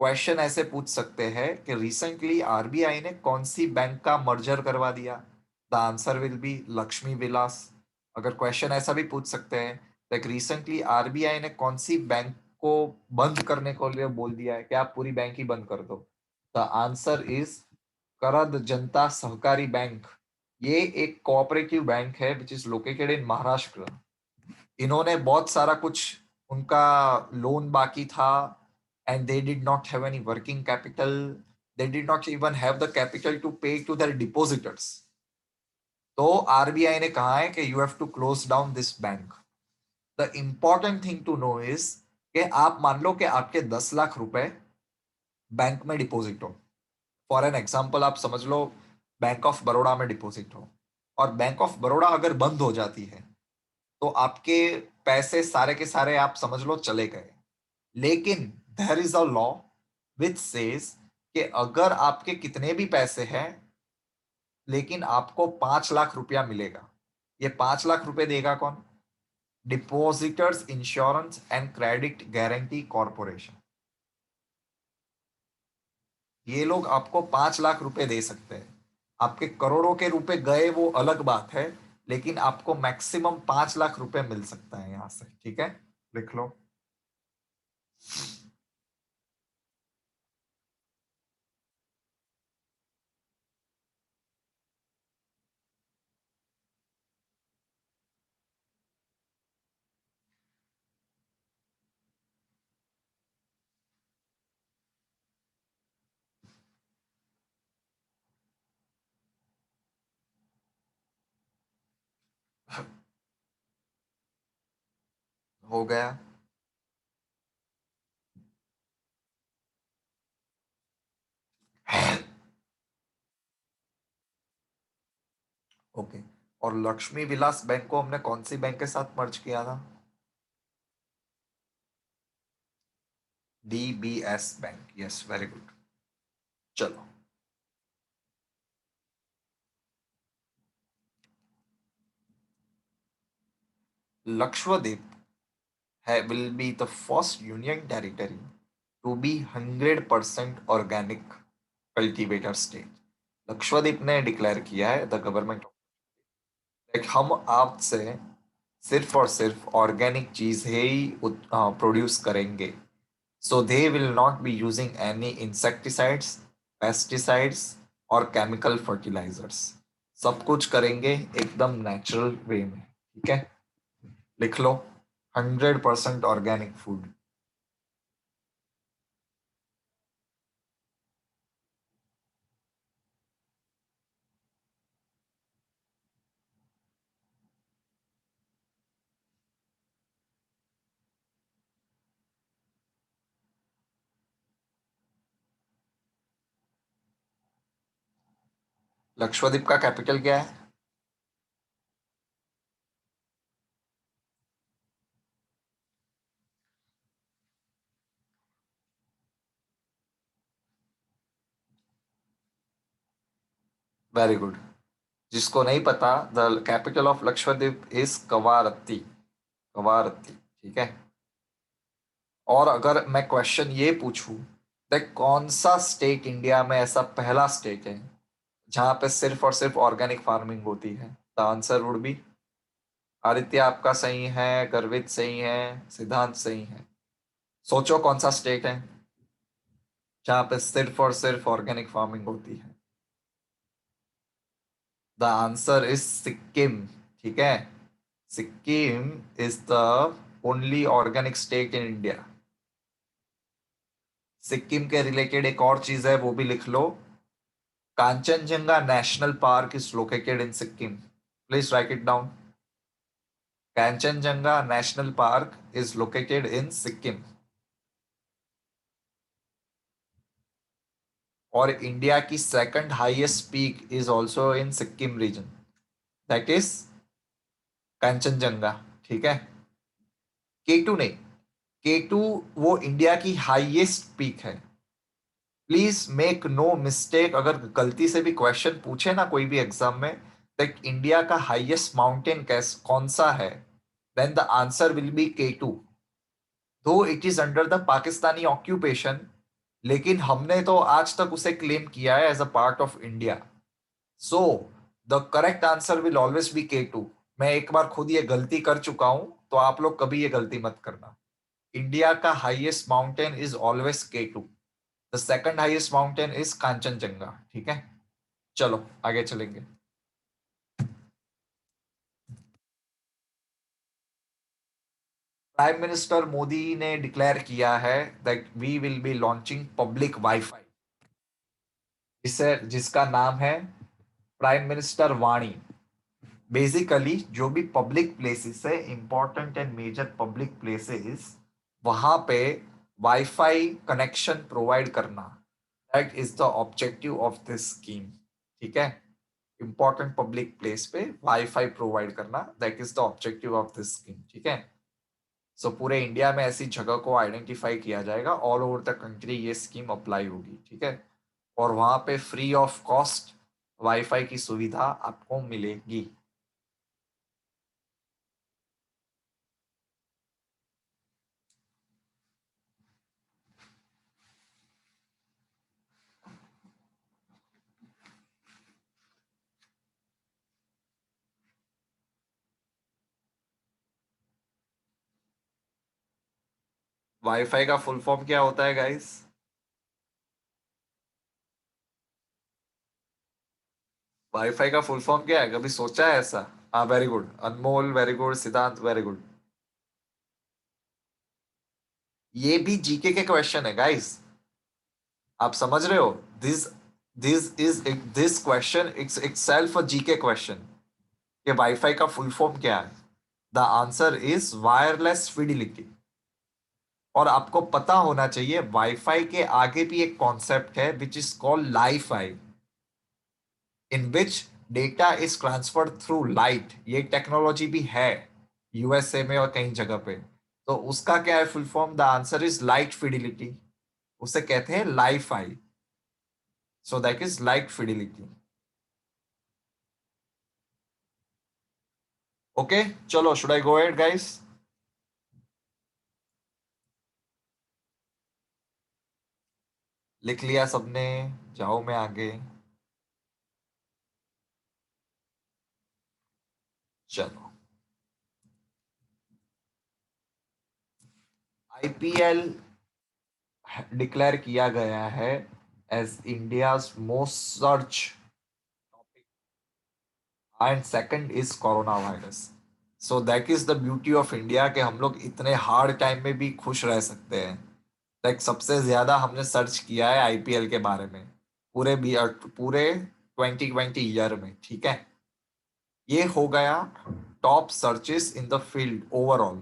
क्वेश्चन ऐसे पूछ सकते हैं कि रिसेंटली आरबीआई ने कौन सी बैंक का मर्जर करवा दिया? The answer will be Lakshmi Vilas. अगर क्वेश्चन ऐसा भी पूछ सकते हैं, लाइक रिसेंटली आरबीआई ने कौन सी बैंक को बंद करने को लिए बोल दिया है कि आप पूरी बैंक ही बंद कर दो? द आंसर इज करद जनता सहकारी बैंक। ये एक कोऑपरेटिव बैंक है विच इज लोकेटेड इन महाराष्ट्र। इन्होंने बहुत सारा कुछ, उनका लोन बाकी था, and they did not have any working capital. They did not even have the capital to pay to their depositors. तो आरबीआई ने कहा है कि you have to close down this bank. The important thing to know is कि आप मान लो कि आपके 10 लाख रुपए बैंक में डिपॉजिट हो। फॉर एन एग्जाम्पल आप समझ लो बैंक ऑफ बड़ौदा में डिपॉजिट हो, और बैंक ऑफ बड़ौदा अगर बंद हो जाती है तो आपके पैसे सारे के सारे आप समझ लो चले गए। लेकिन there is a law which says कि अगर आपके कितने भी पैसे हैं, लेकिन आपको 5 लाख रुपया मिलेगा। ये 5 लाख रुपए देगा कौन? Depositors insurance and credit guarantee corporation. ये लोग आपको 5 लाख रुपए दे सकते हैं। आपके करोड़ों के रुपए गए वो अलग बात है, लेकिन आपको मैक्सिमम 5 लाख रुपए मिल सकता है यहां से, ठीक है। लिख लो। हो गया। ओके। और लक्ष्मी विलास बैंक को हमने कौन सी बैंक के साथ मर्ज किया था? DBS bank, yes, very good. चलो। Lakshadweep will be the first union territory to be 100% organic cultivator state. Lakshadweep ने डिक्लेयर किया है, द गवर्नमेंट, लाइक हम आपसे सिर्फ और सिर्फ ऑर्गेनिक चीज ही प्रोड्यूस करेंगे. So they will not be using any insecticides, pesticides और केमिकल फर्टिलाइजर्स. सब कुछ करेंगे एकदम नेचुरल वे में. ठीक है, लिख लो, 100% ऑर्गेनिक फूड. लक्षद्वीप का कैपिटल क्या है? Very good. जिसको नहीं पता, the capital of Lakshadweep is Kavaratti. Kavaratti. ठीक है. और अगर मैं क्वेश्चन ये पूछूं, देख कौन सा स्टेट इंडिया में ऐसा पहला स्टेट है जहां पे सिर्फ और सिर्फ ऑर्गेनिक फार्मिंग होती है? The answer would be, Aditya आपका सही है, गर्वित सही है, सिद्धांत सही है. सोचो कौन सा स्टेट है जहां पे सिर्फ और सिर्फ ऑर्गेनिक फार्मिंग होती है? The answer is Sikkim. ठीक है, Sikkim is the only organic state in India. Sikkim के रिलेटेड एक और चीज है, वो भी लिख लो. Kanchenjunga national park is located in Sikkim. Please write it down. Kanchenjunga national park is located in Sikkim. और इंडिया की second highest peak is also in Sikkim region, that is Kanchenjunga. ठीक है, K2 नहीं, K2 वो इंडिया की हाईएस्ट पीक है. Please make no mistake. अगर गलती से भी क्वेश्चन पूछे ना कोई भी एग्जाम में, दैट इंडिया का हाईएस्ट माउंटेन कैस कौन सा है, then the answer will be K2. Though it is under the Pakistani occupation, लेकिन हमने तो आज तक उसे क्लेम किया है as a part of India. So the correct answer will always be K2. मैं एक बार खुद ये गलती कर चुका हूं, तो आप लोग कभी ये गलती मत करना. इंडिया का highest mountain is always K2. The second highest mountain is Kanchenjunga. ठीक है, चलो आगे चलेंगे. प्राइम मिनिस्टर मोदी ने डिक्लेयर किया है that we will be launching public WiFi, जिसका नाम है प्राइम मिनिस्टर वाणी. बेसिकली जो भी पब्लिक प्लेसेस है, important and major public places, वहां पे वाईफाई कनेक्शन प्रोवाइड करना, that is the objective of this scheme. ठीक है, इंपॉर्टेंट पब्लिक प्लेस पे वाईफाई प्रोवाइड करना, that is the objective of this scheme. ठीक है, सो पूरे इंडिया में ऐसी जगह को आइडेंटिफाई किया जाएगा, ऑल ओवर द कंट्री ये स्कीम अप्लाई होगी. ठीक है, और वहां पे फ्री ऑफ कॉस्ट वाईफाई की सुविधा आपको मिलेगी. वाईफाई का फुल फॉर्म क्या होता है गाइस? वाईफाई का फुल फॉर्म क्या है, कभी सोचा है ऐसा? हाँ, वेरी गुड अनमोल, वेरी गुड सिद्धांत, वेरी गुड. ये भी जीके के क्वेश्चन है गाइस, आप समझ रहे हो? This this is this question it's itself a GK question कि वाईफाई का फुल फॉर्म क्या है. The answer is wireless fidelity. और आपको पता होना चाहिए वाईफाई के आगे भी एक कॉन्सेप्ट है विच is called Li-Fi, in which data is transferred through light. ये टेक्नोलॉजी भी है यूएसए में और कई जगह पे। तो उसका क्या है full form? The answer is light fidelity. उसे कहते हैं LiFi. So that is light fidelity. Okay, चलो, should I go ahead guys? लिख लिया सबने? जाओ मैं आगे। चलो, आईपीएल डिक्लेयर किया गया है as India's most search topic, and second is corona virus. So that is the beauty of India कि हम लोग इतने हार्ड टाइम में भी खुश रह सकते हैं। लाइक सबसे ज्यादा हमने सर्च किया है आईपीएल के बारे में पूरे पूरे 2020 ईयर में, ठीक है। ये हो गया top searches in the field overall.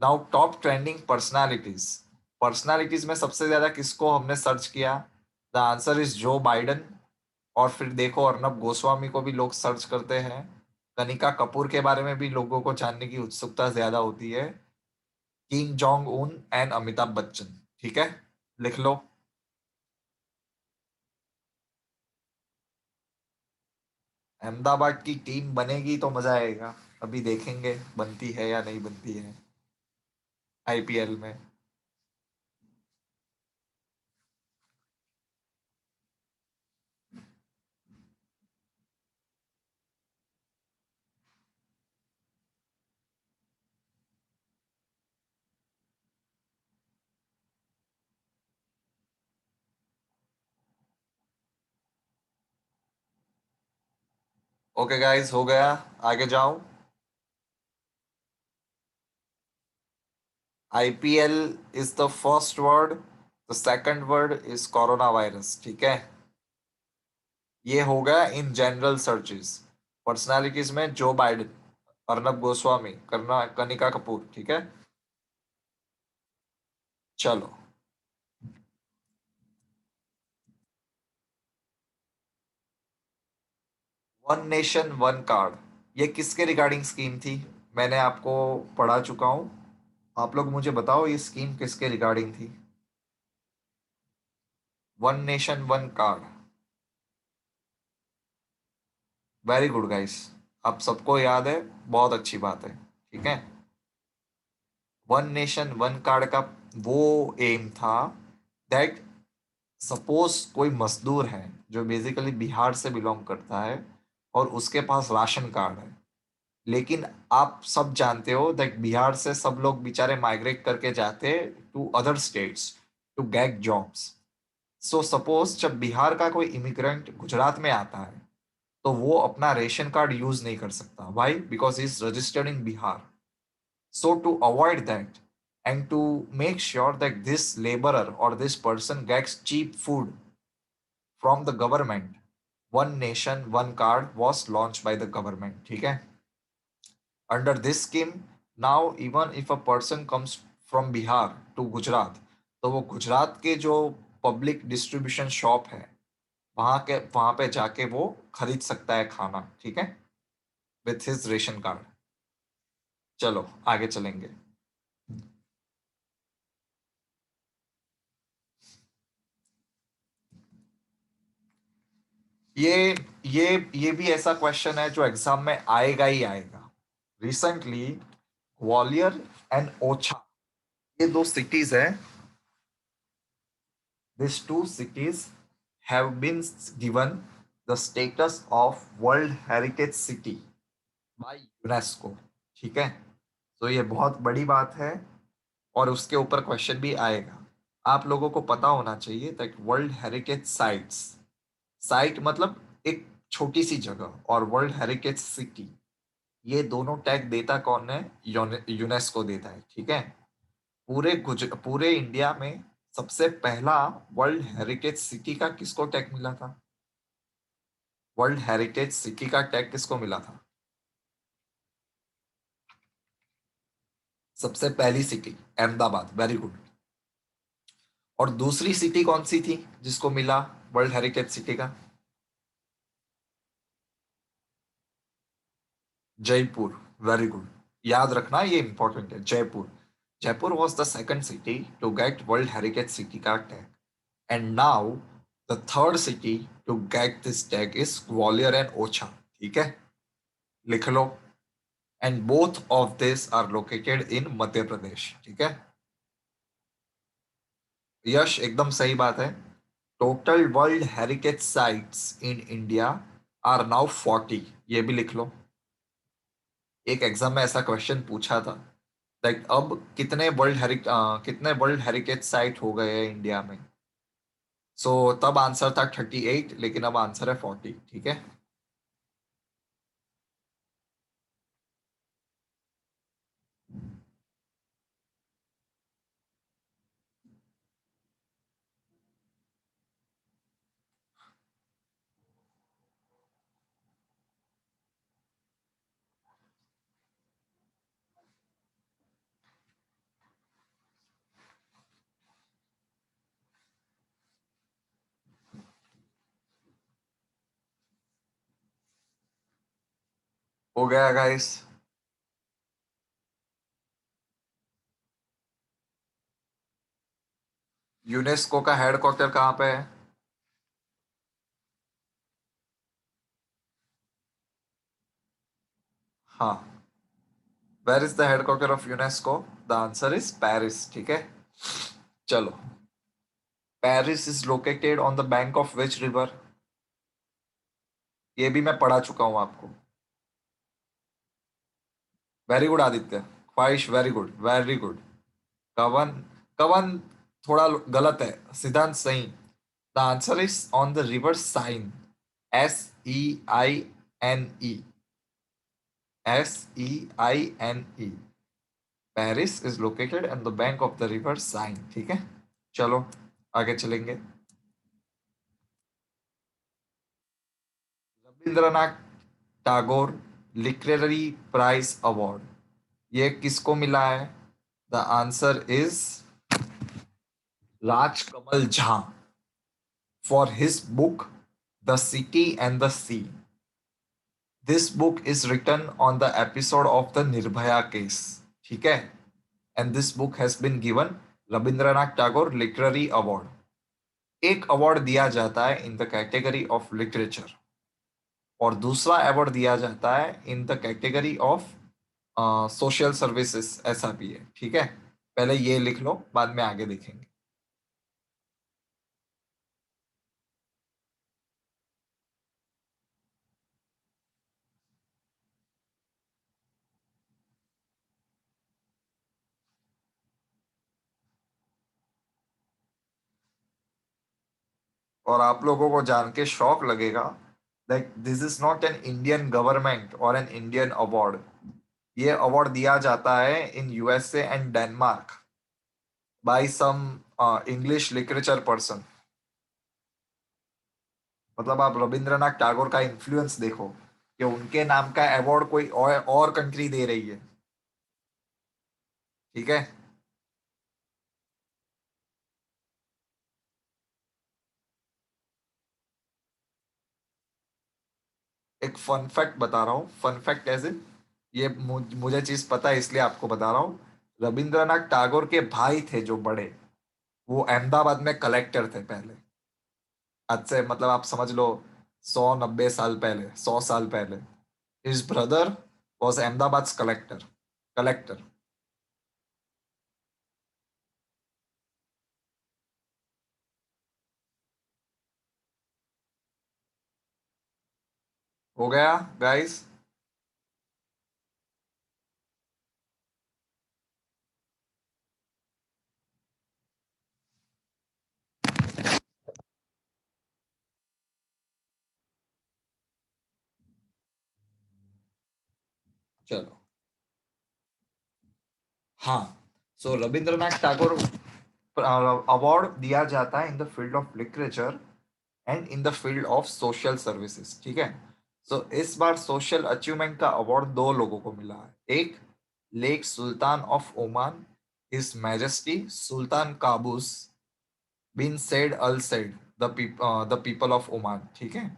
Now top trending personalities. Personalities में सबसे ज्यादा किसको हमने सर्च किया? द आंसर इज जो बाइडन। और फिर देखो अर्नब गोस्वामी को भी लोग सर्च करते हैं। कनिका कपूर के बारे में भी लोगों को जानने की उत्सुकता ज्यादा होती है। Kim Jong Un and Amitabh Bachchan. ठीक है, लिख लो। अहमदाबाद की टीम बनेगी तो मजा आएगा। अभी देखेंगे बनती है या नहीं बनती है आईपीएल में। ओके गाइस, हो गया। आगे जाओ। IPL is the first word, the second word is corona virus. ठीक है, ये हो गया इन जनरल सर्चेस। पर्सनालिटीज में जो बाइडेन, अर्नब गोस्वामी, करना कनिका कपूर। ठीक है, चलो। वन नेशन वन कार्ड, ये किसके रिगार्डिंग स्कीम थी? मैंने आपको पढ़ा चुका हूं। आप लोग मुझे बताओ ये स्कीम किसके रिगार्डिंग थी? One nation one card. Very good guys, आप सबको याद है, बहुत अच्छी बात है। ठीक है, वन नेशन वन कार्ड का वो एम था दैट सपोज कोई मजदूर है जो बेसिकली बिहार से बिलोंग करता है और उसके पास राशन कार्ड है, लेकिन आप सब जानते हो दैट बिहार से सब लोग बेचारे माइग्रेट करके जाते to other states to get jobs. So suppose जब बिहार का कोई इमिग्रेंट गुजरात में आता है तो वो अपना रेशन कार्ड यूज नहीं कर सकता। Why? Because is registered in Bihar. So to avoid that and to make sure that this laborer or this person gets cheap food from the government, one nation one card was launched by the government. ठीक है, under this scheme, now even if a person comes from Bihar to Gujarat, तो वो गुजरात के जो public distribution shop है वहां पे जाके वो खरीद सकता है खाना। ठीक है, विथ हिज रेशन कार्ड। चलो आगे चलेंगे। ये ये भी ऐसा क्वेश्चन है जो एग्जाम में आएगा ही आएगा। रिसेंटली ग्वालियर एंड ओछा, ये दो सिटीज हैं। This two cities have been given the status of world heritage city by UNESCO. ठीक है, तो ये बहुत बड़ी बात है और उसके ऊपर क्वेश्चन भी आएगा। आप लोगों को पता होना चाहिए that world heritage sites, site मतलब एक छोटी सी जगह, और वर्ल्ड हेरिटेज सिटी, ये दोनों टैग देता कौन है? यूनेस्को देता है। ठीक है, पूरे इंडिया में सबसे पहला वर्ल्ड हेरिटेज सिटी का किसको टैग मिला था? वर्ल्ड हेरिटेज सिटी का टैग किसको मिला था? सबसे पहली सिटी अहमदाबाद, वेरी गुड। और दूसरी सिटी कौन सी थी जिसको मिला वर्ल्ड हेरिटेज सिटी का? Jaipur, very good. याद रखना ये इंपॉर्टेंट है, Jaipur. Jaipur was the second city to get world heritage city का tag, and now the third city to get this tag is Gwalior and Orchha. ठीक है, लिख लो। And both of this are located in Madhya Pradesh. ठीक है, यश एकदम सही बात है। Total world heritage sites in India are now 40। ये भी लिख लो, एक एग्जाम में ऐसा क्वेश्चन पूछा था, लाइक अब कितने वर्ल्ड हेरिटेज साइट हो गए हैं इंडिया में। सो तब आंसर था 38, लेकिन अब आंसर है 40। ठीक है, हो गया गाइस। यूनेस्को का हेडक्वार्टर कहाँ पे है? हाँ, where is the headquarter of UNESCO? The answer is Paris. ठीक है, चलो। Paris is located on the bank of which river? ये भी मैं पढ़ा चुका हूँ आपको। वेरी गुड आदित्य, ख्वाहिश, वेरी गुड वेरी गुड। कवन, कवन थोड़ा गलत है, सिद्धांत सही। The answer is on the river Seine, SEINE, SEINE। Paris is located on the bank of the river Seine. ठीक है, चलो आगे चलेंगे। Rabindranath Tagore literary prize award, ये किसको मिला है? The answer is Rajkamal Jha, for his book the city and the sea. This book is written on the episode of the Nirbhaya case. ठीक है, and this book has been given Rabindranath Tagore literary award. एक award दिया जाता है in the category of literature, और दूसरा award दिया जाता है in the category of social services, ऐसा भी है। ठीक है, पहले ये लिख लो, बाद में आगे देखेंगे। और आप लोगों को जान के शौक लगेगा, like this is not an Indian government और एन इंडियन अवार्ड। ये अवार्ड दिया जाता है in USA and Denmark by some English literature person. मतलब आप रविंद्रनाथ टैगोर का इन्फ्लुएंस देखो कि उनके नाम का अवार्ड कोई और कंट्री दे रही है। ठीक है, एक फन फैक्ट बता रहा हूँ, फन फैक्ट एज इन, ये मुझे चीज पता है इसलिए आपको बता रहा हूँ। रविंद्रनाथ टैगोर के भाई थे जो बड़े, वो अहमदाबाद में कलेक्टर थे पहले। आज से मतलब आप समझ लो 190 साल पहले, 100 साल पहले। His brother was Ahmedabad collector, collector. हो गया गाइस। चलो, हाँ। सो रविंद्रनाथ टैगोर अवार्ड दिया जाता है in the field of literature and in the field of social services. ठीक है, सो इस बार सोशल अचीवमेंट का अवार्ड दो लोगों को मिला है। एक late Sultan of Oman, his majesty Sultan Qaboos bin Said al Said, the people of Oman, ठीक है।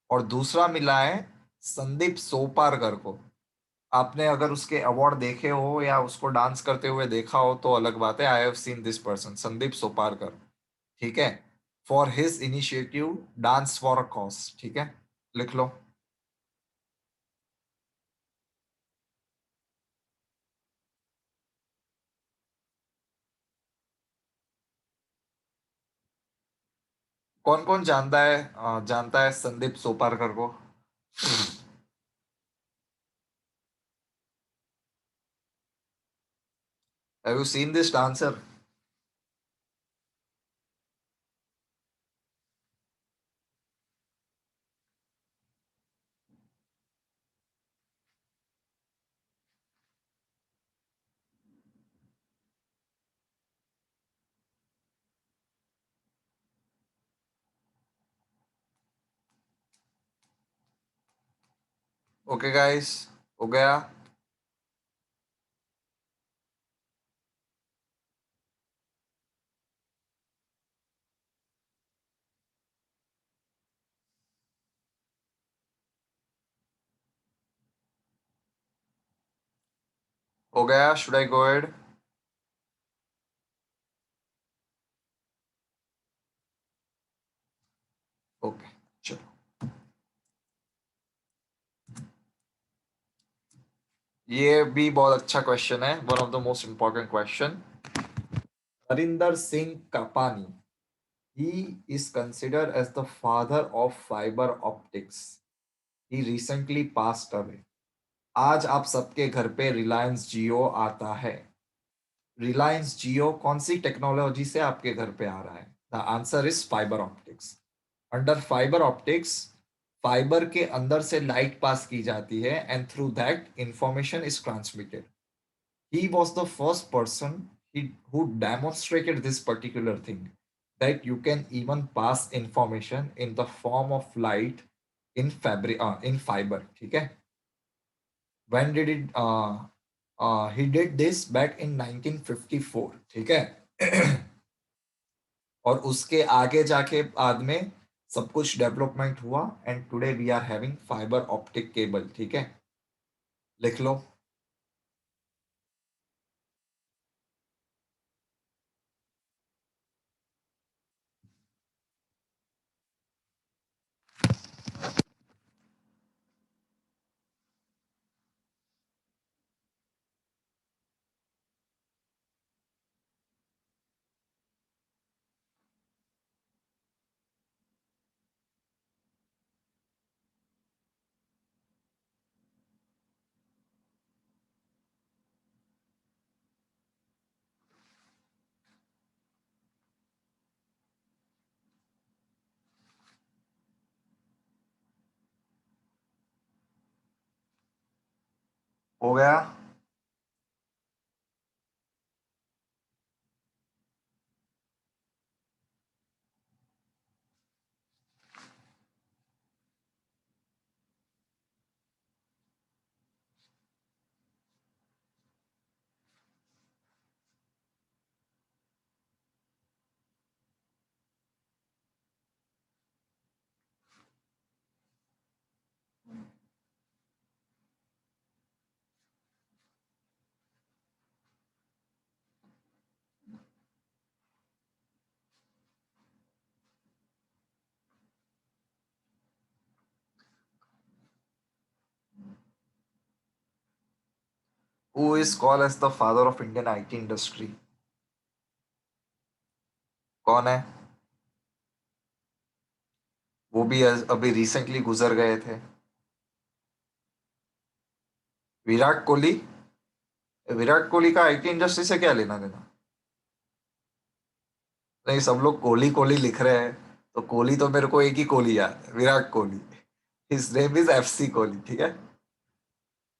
और दूसरा मिला है संदीप सोपारकर को। आपने अगर उसके अवार्ड देखे हो या उसको डांस करते हुए देखा हो तो अलग बात है। I have seen this person, Sandeep Soparkar, ठीक है। For his initiative dance for a cause, ठीक है, लिख लो। कौन कौन जानता है संदीप सोपारकर को? Have you seen this dancer? Okay guys, हो गया। हो गया, should I go ahead? Okay, चलो। ये भी बहुत अच्छा क्वेश्चन है, one of the most important question. Harinder Singh Kapany, he is considered as the father of fiber optics. He recently passed away. आज आप सबके घर पे रिलायंस जियो आता है। रिलायंस जियो कौन सी टेक्नोलॉजी से आपके घर पे आ रहा है? The answer is fibre optics. Under fibre optics, fibre के अंदर से लाइट पास की जाती है and through that information is transmitted. He was the first person who demonstrated this particular thing, that you can even pass information in the form of light in fiber, ठीक है। When did it he did this back in 1954, ठीक है। और उसके आगे जाके बाद में सब कुछ डेवलपमेंट हुआ and today we are having fibre optic cable, ठीक है, लिख लो। हो गया। Who is called as the father of Indian IT industry? कौन है? वो भी अभी रिसेंटली गुजर गए थे। विराट कोहली। विराट कोहली का आईटी इंडस्ट्री से क्या लेना देना? नहीं, सब लोग कोहली कोहली लिख रहे हैं, तो कोहली तो मेरे को एक ही कोहली याद है, Virat Kohli. His name is FC Kohli, ठीक है।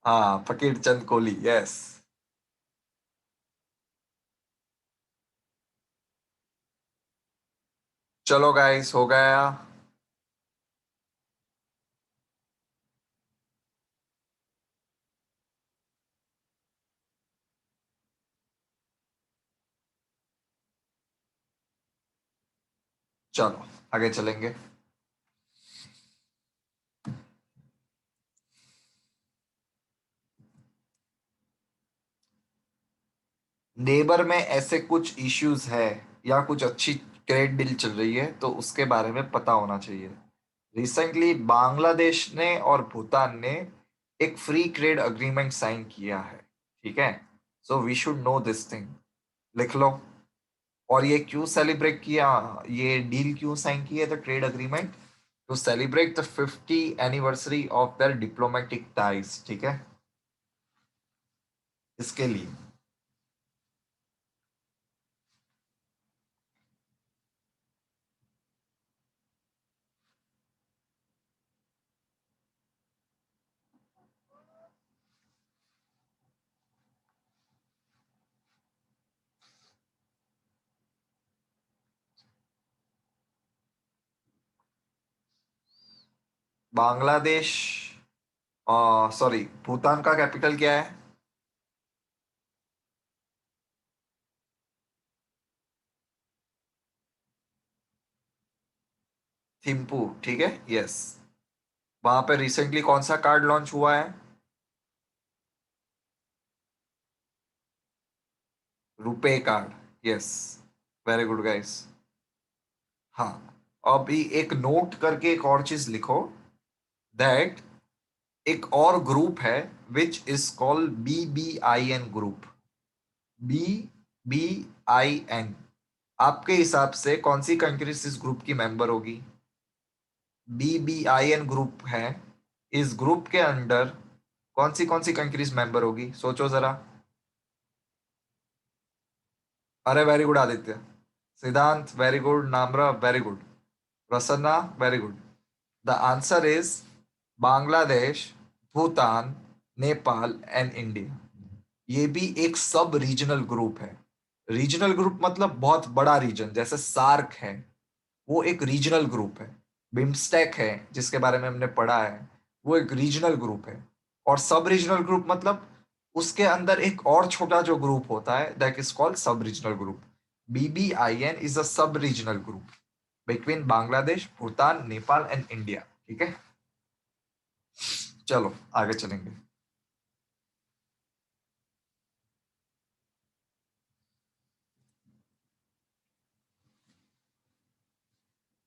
हाँ, फकीर चंद कोहली, यस। चलो गाइस, हो गया। चलो आगे चलेंगे। नेबर में ऐसे कुछ इश्यूज है या कुछ अच्छी ट्रेड डील चल रही है तो उसके बारे में पता होना चाहिए। रिसेंटली बांग्लादेश ने और भूटान ने एक फ्री ट्रेड अग्रीमेंट साइन किया है। ठीक है, so we should know this thing. लिख लो। और ये क्यों सेलिब्रेट किया, ये डील क्यों साइन की है, the trade agreement, to celebrate the 50 anniversary of their diplomatic ties. ठीक है, इसके लिए। बांग्लादेश, सॉरी, भूटान का कैपिटल क्या है? थिम्पू। ठीक है, यस। वहां पे रिसेंटली कौन सा कार्ड लॉन्च हुआ है? RuPay card, yes. Very good guys. हाँ, अभी एक नोट करके एक और चीज लिखो, दैट एक और ग्रुप है विच is called BBIN group. BBIN। आपके हिसाब से कौन सी कंट्रीज इस ग्रुप की मेंबर होगी? BBIN ग्रुप है, इस ग्रुप के अंडर कौन सी कंट्रीज मेंबर होगी, सोचो जरा। अरे very good Aditya. Siddhant very good, Namra very good, Prasanna very good. The answer is Bangladesh, Bhutan, Nepal and India. ये भी एक सब रीजनल ग्रुप है। रीजनल ग्रुप मतलब बहुत बड़ा रीजन, जैसे सार्क है, वो एक रीजनल ग्रुप है। बिम्स्टेक है जिसके बारे में हमने पढ़ा है, वो एक रीजनल ग्रुप है। और सब रीजनल ग्रुप मतलब उसके अंदर एक और छोटा जो ग्रुप होता है, that is called sub regional group. BBIN is a sub regional group between Bangladesh, Bhutan, Nepal and India. ठीक है, चलो आगे चलेंगे।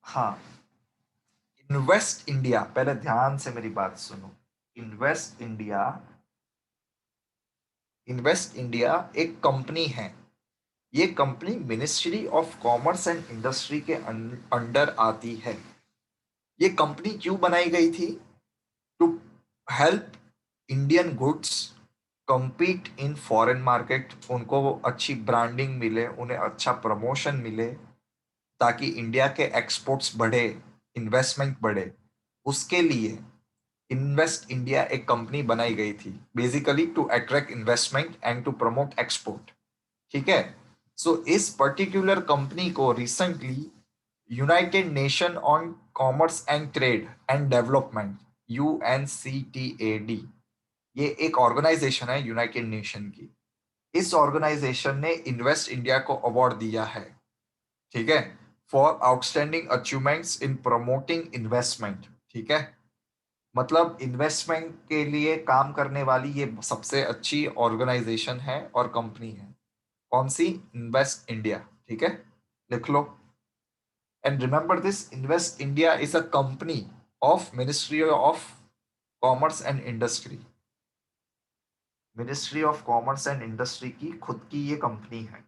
हाँ, इन्वेस्ट इंडिया, पहले ध्यान से मेरी बात सुनो। इन्वेस्ट इंडिया, इन्वेस्ट इंडिया एक कंपनी है। ये company ministry of commerce and industry के अंडर आती है। ये कंपनी क्यों बनाई गई थी? To help Indian goods compete in foreign market, उनको वो अच्छी ब्रांडिंग मिले, उन्हें अच्छा प्रमोशन मिले, ताकि इंडिया के एक्सपोर्ट्स बढ़े, इन्वेस्टमेंट बढ़े। उसके लिए इन्वेस्ट इंडिया एक कंपनी बनाई गई थी, basically to attract investment and to promote export. ठीक है, सो इस पर्टिकुलर कंपनी को recently united nation on commerce and trade and development, UNCTAD, ये एक ऑर्गेनाइजेशन है यूनाइटेड नेशन की, इस ऑर्गेनाइजेशन ने इन्वेस्ट इंडिया को अवार्ड दिया है। ठीक है, for outstanding achievements in promoting investment. ठीक है, मतलब इन्वेस्टमेंट के लिए काम करने वाली ये सबसे अच्छी ऑर्गेनाइजेशन है और कंपनी है। कौन सी? Invest India. ठीक है, लिख लो। And remember this, Invest India is a company of ministry of commerce and industry. Ministry of commerce and industry की खुद की ये कंपनी है।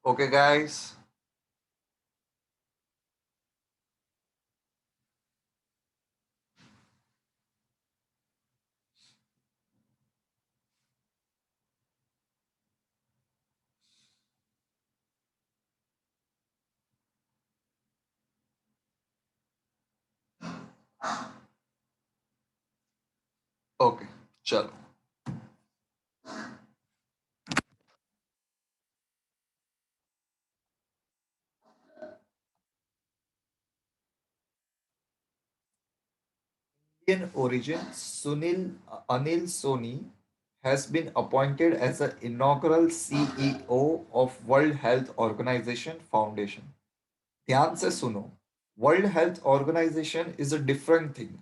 Okay, guys. Okay, चलो. Indian origin, Anil Soni has been appointed as the inaugural CEO of World Health Organization Foundation. ध्यान से सुनो, world health organisation is a different thing,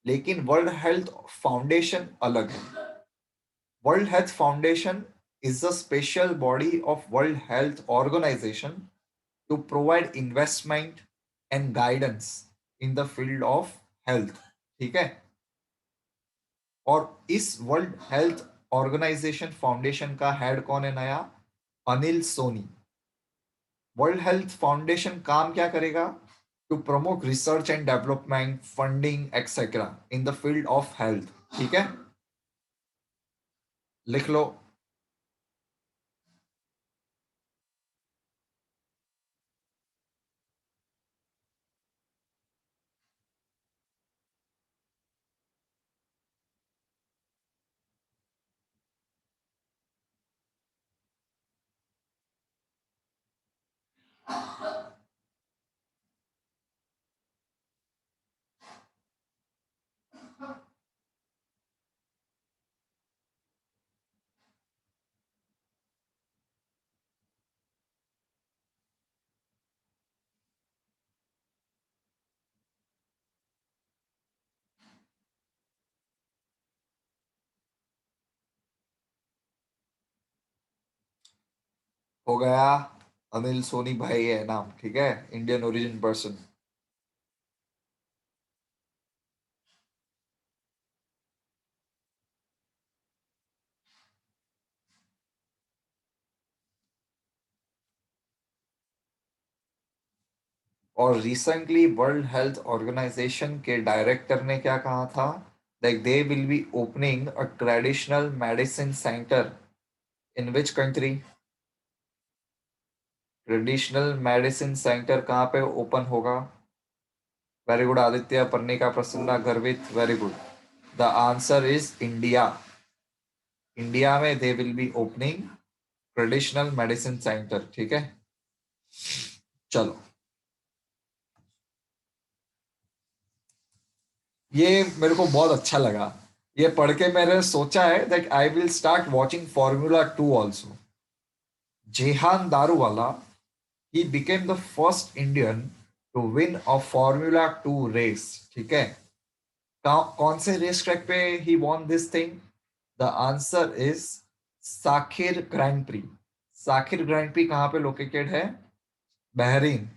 लेकिन वर्ल्ड हेल्थ फाउंडेशन अलग है. World health foundation is a special body of World Health Organization to provide investment and guidance in the field of health. ठीक है. और इस world health organisation foundation का head कौन है नया? Anil Soni. World health foundation काम क्या करेगा? To promote research and development, funding etcetera in the field of health. ठीक है, लिख लो. हो गया. अनिल सोनी भाई है नाम. ठीक है, इंडियन ओरिजिन पर्सन. और रिसेंटली वर्ल्ड हेल्थ ऑर्गेनाइजेशन के डायरेक्टर ने क्या कहा था? Like they will be opening a traditional medicine centre in which country? Traditional medicine centre कहाँ पे ओपन होगा? Very good Aditya, Parnika, Prasanna, Garvit, very good. The answer is India. India में they will be opening traditional medicine centre. ठीक है, चलो. ये मेरे को बहुत अच्छा लगा. ये पढ़ के मैंने सोचा है that I will start watching formula 2 also. Jehan Daruwalla, he became the first Indian to win a Formula 2 race. ठीक है, कौन से रेस ट्रैक पे ही won this thing? The answer is Sakhir Grand pre. Sakhir Grand pre कहाँ पे located है? Bahrain.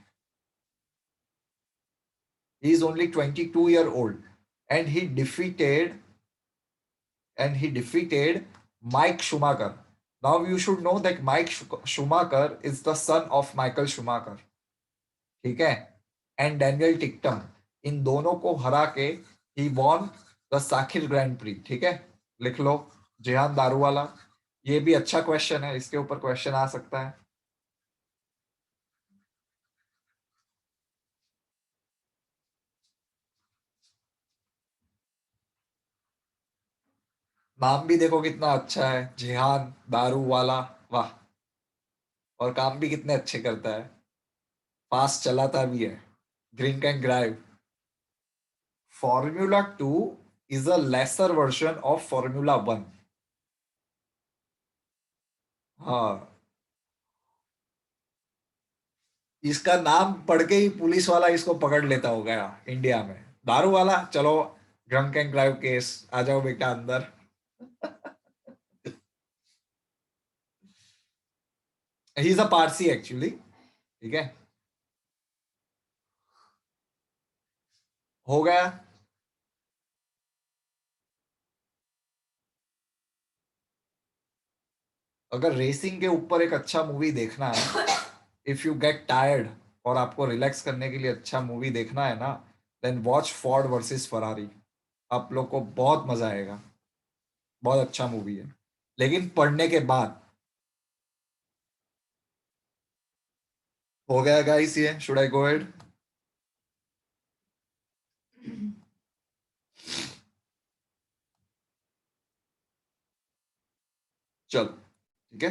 He is only 22-year old and he defeated Mike Schumacher. Now you should know that Mike Schumacher is the son of Michael Schumacher. ठीक है, and Daniel टिक्टम. इन दोनों को हरा के he won the Sakhir Grand Prix. ठीक है, लिख लो. जेहान दारूवाला. ये भी अच्छा क्वेश्चन है, इसके ऊपर क्वेश्चन आ सकता है. नाम भी देखो कितना अच्छा है, जेहान दारूवाला. वाह. और काम भी कितने अच्छे करता है, फास्ट चलाता भी है. Drink and drive. Formula 2 is a lesser version of formula 1. हाँ, इसका नाम पढ़ के ही पुलिस वाला इसको पकड़ लेता हो गया इंडिया में. दारू वाला, चलो. ड्रंक एंड ड्राइव केस, आ जाओ बेटा अंदर. He is a Parsi actually. ठीक है, हो गया. अगर रेसिंग के ऊपर एक अच्छा मूवी देखना है इफ यू गेट टायर्ड और आपको रिलैक्स करने के लिए अच्छा मूवी देखना है ना, then watch Ford versus Ferrari. आप लोग को बहुत मजा आएगा। बहुत अच्छा मूवी है, लेकिन पढ़ने के बाद। हो गया गाइस, ये शुड आई गो हेड? चल, ठीक है।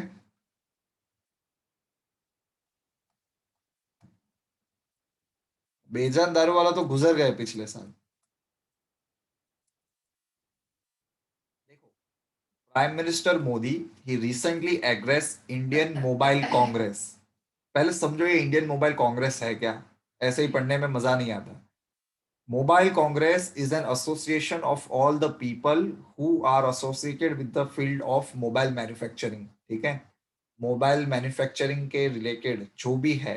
बेजान दारू वाला तो गुजर गए पिछले साल। देखो, prime minister Modi he recently address Indian mobile congress. पहले समझो ये इंडियन मोबाइल कांग्रेस है क्या। ऐसे ही पढ़ने में मजा नहीं आता। Mobile congress is an association of all the people who are associated with the field of mobile manufacturing. ठीक है, मोबाइल मैन्युफैक्चरिंग के रिलेटेड जो भी है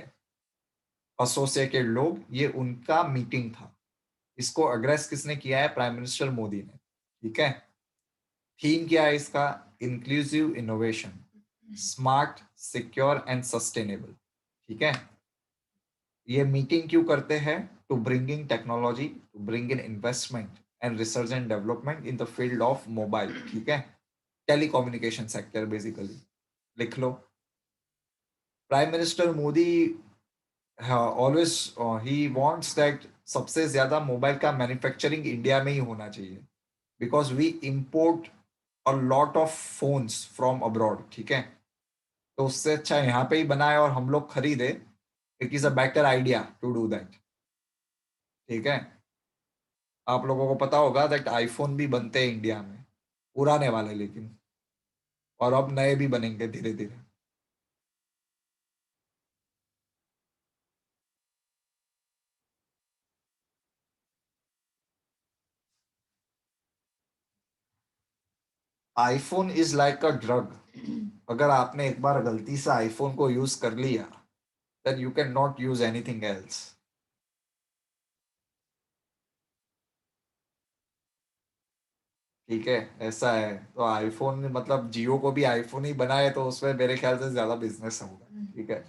एसोसिएटेड लोग, ये उनका मीटिंग था। इसको एड्रेस किसने किया है? प्राइम मिनिस्टर मोदी ने। ठीक है। थीम क्या है इसका? Inclusive innovation, smart, secure and sustainable. ठीक है। ये मीटिंग क्यों करते हैं? To bringing technology, to bring in investment and research and development in the field of mobile. ठीक है, टेलीकम्युनिकेशन सेक्टर बेसिकली। लिख लो। Prime minister Modi always he wants that सबसे ज्यादा मोबाइल का मैन्युफैक्चरिंग इंडिया में ही होना चाहिए, because we import a lot of phones from abroad. ठीक है, तो उससे अच्छा यहाँ पे ही बनाए और हम लोग खरीदे। It is a better idea to do that. ठीक है। आप लोगों को पता होगा दैट आईफोन भी बनते हैं इंडिया में, पुराने वाले लेकिन, और अब नए भी बनेंगे धीरे धीरे। IPhone is like a drug. अगर आपने एक बार गलती से आईफोन को यूज कर लिया, then you can not use anything else. ठीक है, ऐसा है। तो आईफोन मतलब जियो को भी आईफोन ही बनाए, तो उसमें मेरे ख्याल से ज्यादा बिजनेस होगा। ठीक है।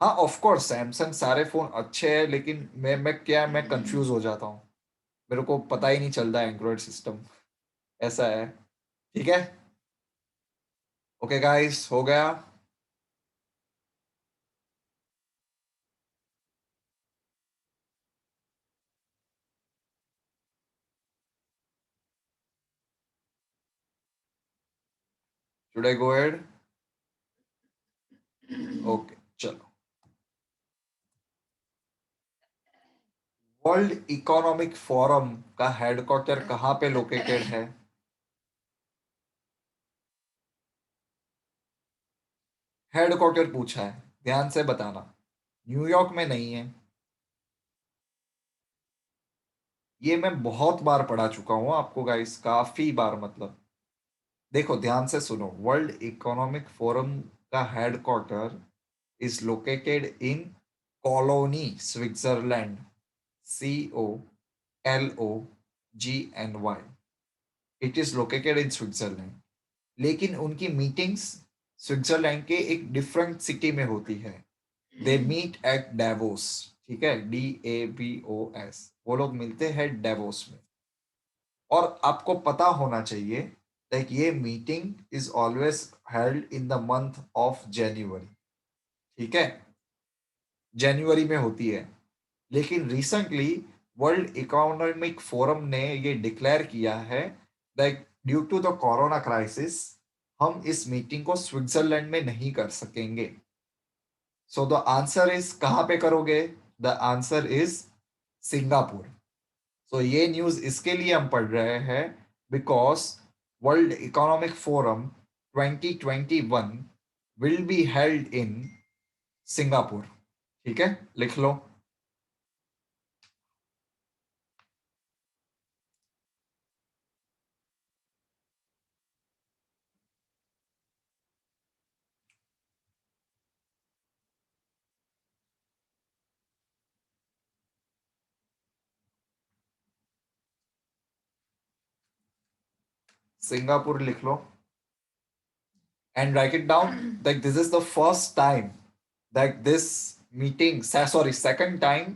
हाँ, ऑफ कोर्स सैमसंग सारे फोन अच्छे हैं, लेकिन मैं कंफ्यूज हो जाता हूँ। मेरे को पता ही नहीं चलता एंड्रॉयड सिस्टम। ऐसा है। ठीक है। ओके गाइस, हो गया। Should I go head? Okay, चलो। वर्ल्ड इकोनॉमिक फोरम का हेडक्वार्टर कहाँ पे लोकेटेड है? हेडक्वार्टर पूछा है, ध्यान से बताना। न्यूयॉर्क में नहीं है। ये मैं बहुत बार पढ़ा चुका हूँ आपको गाइस, काफी बार मतलब। देखो ध्यान से सुनो, वर्ल्ड इकोनॉमिक फोरम का headquarter is located in colony, Switzerland. COLOGNY। It is located in Switzerland. लेकिन उनकी मीटिंग्स स्विट्जरलैंड के एक डिफरेंट सिटी में होती है। They meet at Davos. ठीक है, DAVOS। वो लोग मिलते हैं डेवोस में। और आपको पता होना चाहिए लाइक ये meeting is always held in the month of January. ठीक है, जनवरी में होती है। लेकिन रिसेंटली वर्ल्ड इकोनॉमिक फोरम ने ये डिक्लेयर किया है that due to the corona crisis हम इस मीटिंग को स्विट्जरलैंड में नहीं कर सकेंगे। सो द आंसर इज कहाँ पे करोगे? The answer is Singapore. So ये न्यूज इसके लिए हम पढ़ रहे हैं because World Economic Forum 2021 will be held in Singapore. ठीक है, लिख लो। सिंगापुर लिख लो and write it down that this is the first time that this meeting, sorry, second time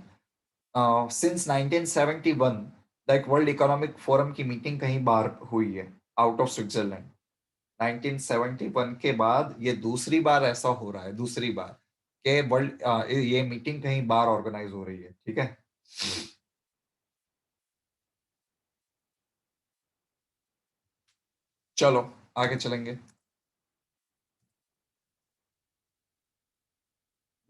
since 1971 that world Economic forum की meeting कहीं बाहर हुई है आउट ऑफ स्विट्जरलैंड। 1971 के बाद ये दूसरी बार ऐसा हो रहा है, दूसरी बार कि वर्ल्ड ये मीटिंग कहीं बाहर ऑर्गेनाइज हो रही है। ठीक है, चलो आगे चलेंगे।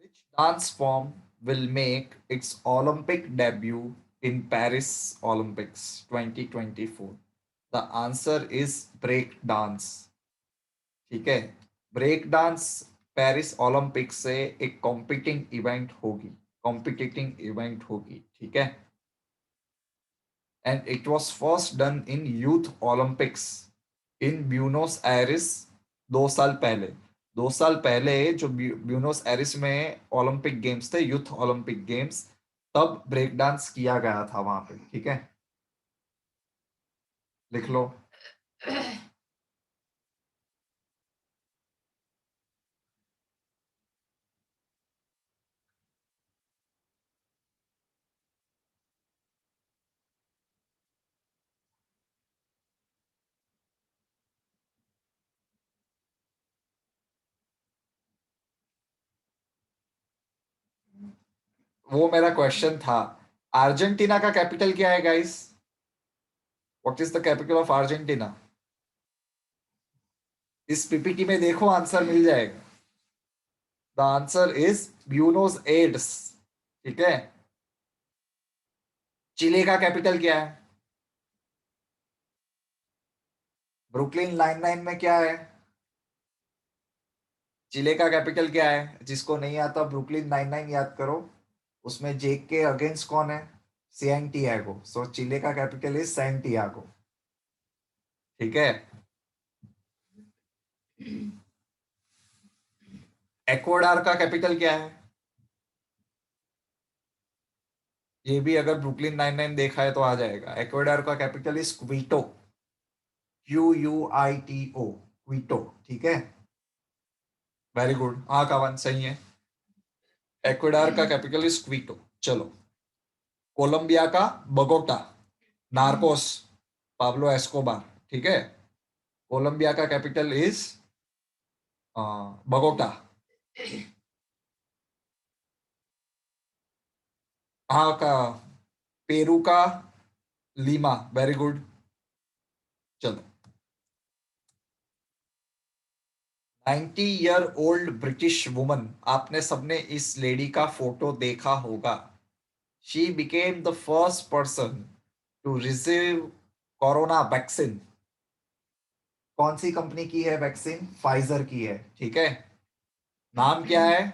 Which dance form will make its Olympic debut in Paris Olympics 2024? The answer is break dance। ठीक है, ब्रेक डांस पेरिस ओलंपिक से एक कॉम्पिटिंग इवेंट होगी, कॉम्पिटिटिंग इवेंट होगी। ठीक है, and it was first done in youth Olympics in Buenos Aires 2 साल पहले। 2 साल पहले जो ब्यूनोस एरिस में ओलंपिक गेम्स थे, यूथ ओलंपिक गेम्स, तब ब्रेक डांस किया गया था वहां पे। ठीक है, लिख लो। वो मेरा क्वेश्चन था। अर्जेंटीना का कैपिटल क्या है guys? What is the capital of Argentina? इस पीपीटी में देखो, आंसर मिल जाएगा। The answer is Buenos Aires. ठीक है, चिले का कैपिटल क्या है? ब्रुकलिन लाइन नाइन में क्या है? चिले का कैपिटल क्या है? जिसको नहीं आता ब्रुकलिन नाइन नाइन याद करो, उसमें जेक के अगेंस्ट कौन है? सैंटियागो। सो चिले का कैपिटल इज सैंटियागो। ठीक है, एक्वाडोर का कैपिटल क्या है? ये भी अगर ब्रुकलिन नाइन नाइन देखा है तो आ जाएगा। एक्वाडोर का कैपिटल इज क्वीटो। QUITO, क्वीटो। ठीक है, वेरी गुड। हाँ कावन सही है, एक्वाडोर का कैपिटल इज क्वीटो। चलो, कोलंबिया का बगोटा, नार्कोस, पाब्लो एस्कोबार। ठीक है, कोलंबिया का कैपिटल इज बगोटा। हाँ का, पेरू का लीमा। Very good. चलो, 90-year-old ब्रिटिश वुमन, आपने सबने इस लेडी का फोटो देखा होगा। She became the first person to receive corona vaccine. कौन सी कंपनी की है वैक्सीन? फाइजर की है। ठीक है, नाम क्या है?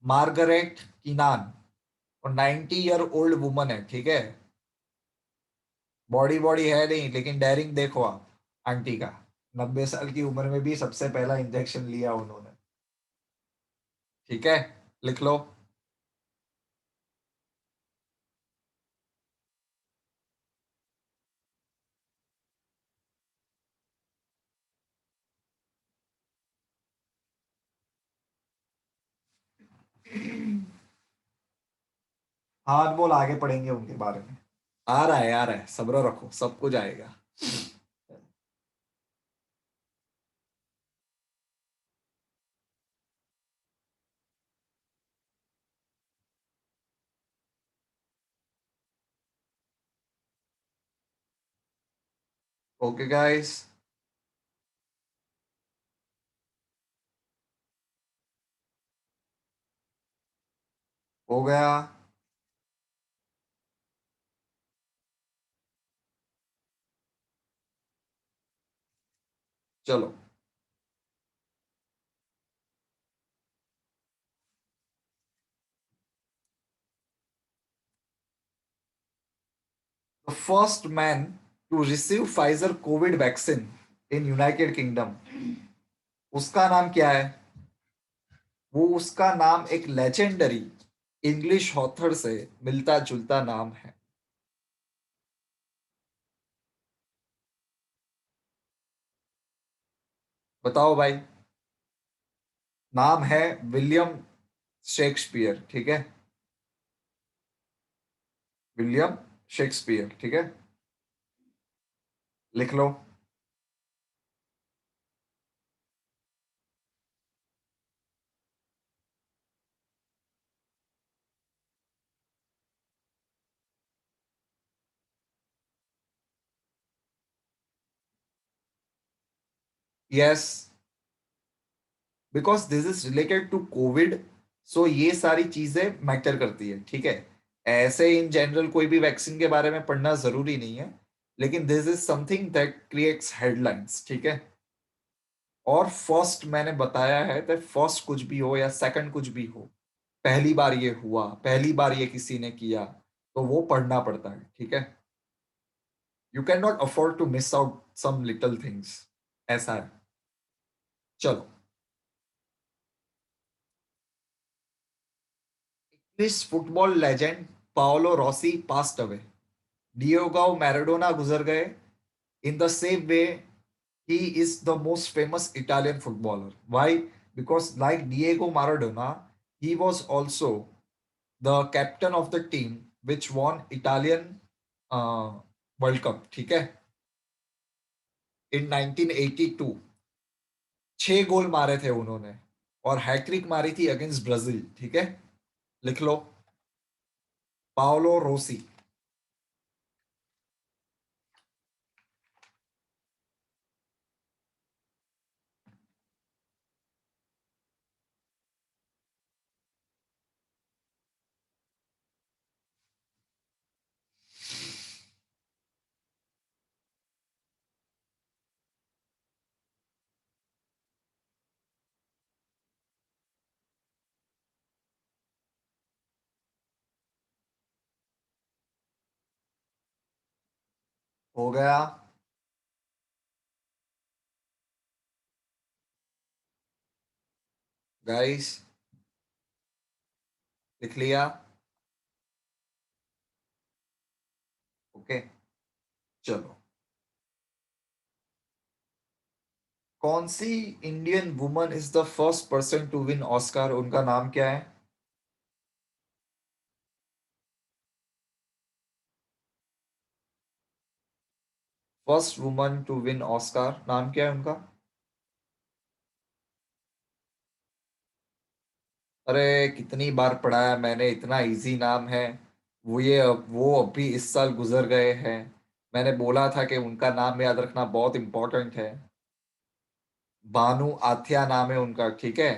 Margaret Keenan. और 90-year-old वुमन है। ठीक है, बॉडी बॉडी है नहीं, लेकिन डेयरिंग देखो आप आंटी का। 90 साल की उम्र में भी सबसे पहला इंजेक्शन लिया उन्होंने। ठीक है, लिख लो। हाँ बोल, आगे पढ़ेंगे उनके बारे में। आ रहा है, आ रहा है, सब्र रखो, सब कुछ आएगा। ओके गाइस, हो गया। चलो, the first man to receive Pfizer covid vaccine in United Kingdom, उसका नाम क्या है? वो उसका नाम एक लेजेंडरी इंग्लिश ऑथर से मिलता जुलता नाम है। बताओ भाई। नाम है विलियम शेक्सपियर, ठीक है। विलियम शेक्सपियर, ठीक है। लिख लो। Yes, because this is related to COVID. सो ये सारी चीजें मैटर करती है, ठीक है। ऐसे इन जनरल कोई भी वैक्सीन के बारे में पढ़ना जरूरी नहीं है, लेकिन this is something that creates headlines, ठीक है। और फर्स्ट मैंने बताया है कि फर्स्ट कुछ भी हो या सेकंड कुछ भी हो, पहली बार ये हुआ, पहली बार ये किसी ने किया, तो वो पढ़ना पड़ता है, ठीक है। You can not afford to miss out some little things, ऐसा है। चलो। English football legend Paolo Rossi passed away. Diego Maradona गुजर गए। In the same way, he is the most famous Italian footballer. Why? Because like Diego Maradona, he was also the captain of the team which won Italian uh, World Cup, ठीक है, in 1982। 6 गोल मारे थे उन्होंने और hat trick मारी थी against Brazil, ठीक है। लिख लो। Paolo Rossi. हो गया। गाइस, लिख लिया। ओके, चलो। कौन सी Indian woman is the first person to win Oscar, उनका नाम क्या है? First woman to win Oscar, नाम क्या है उनका? अरे कितनी बार पढ़ा है मैंने, इतना इजी नाम है। वो अभी इस साल गुजर गए हैं। मैंने बोला था कि उनका नाम याद रखना बहुत इंपॉर्टेंट है। भानु आथ्या नाम है उनका, ठीक है।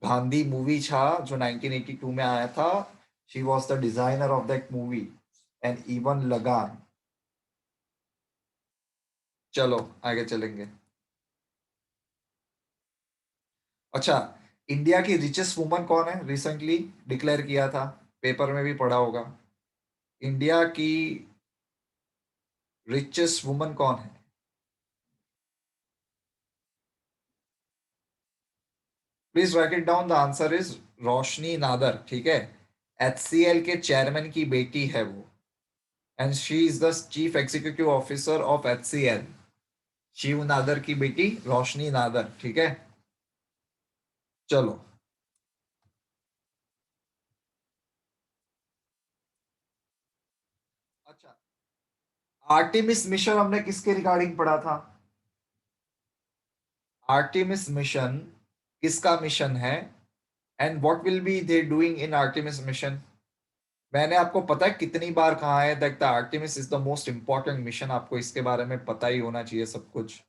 गांधी मूवी था जो 1982 में आया था। She was the designer of that movie and even लगान। चलो, आगे चलेंगे। अच्छा, इंडिया की रिचेस्ट वुमन कौन है, रिसेंटली डिक्लेयर किया था, पेपर में भी पढ़ा होगा। इंडिया की रिचेस्ट वुमन कौन है? Please write it down, the answer is Roshni Nadar, ठीक है। एचसीएल के चेयरमैन की बेटी है वो, and she is the chief executive officer of HCL. Shiv Nadar की बेटी रोशनी नादर, ठीक है। चलो। अच्छा, आर्टेमिस मिशन हमने किसके रिगार्डिंग पढ़ा था? आर्टेमिस मिशन किसका मिशन है, and what will be they doing in Artemis mission? मैंने आपको पता है कितनी बार कहा है that the Artemis is the most important mission, आपको इसके बारे में पता ही होना चाहिए सब कुछ।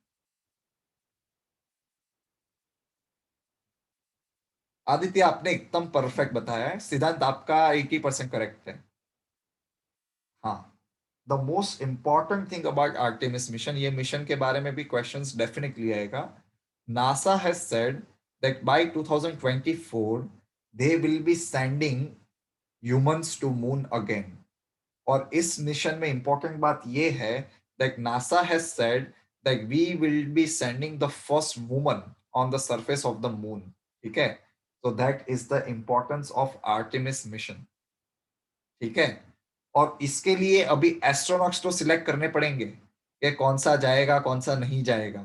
आदित्य, आपने एकदम परफेक्ट बताया है, सिद्धांत आपका 80% करेक्ट है। हाँ, the most important thing about Artemis mission, ये मिशन के बारे में भी क्वेश्चंस डेफिनेटली आएगा। NASA has said that by 2024 they will be sending humans to moon again. और इस मिशन में इंपॉर्टेंट बात यह है that NASA has said that we will be sending the first woman on the surface of the moon, ठीक है। तो that is the importance of Artemis mission, ठीक है। और इसके लिए अभी एस्ट्रोनॉट्स तो सिलेक्ट करने पड़ेंगे कि कौन सा जाएगा कौन सा नहीं जाएगा।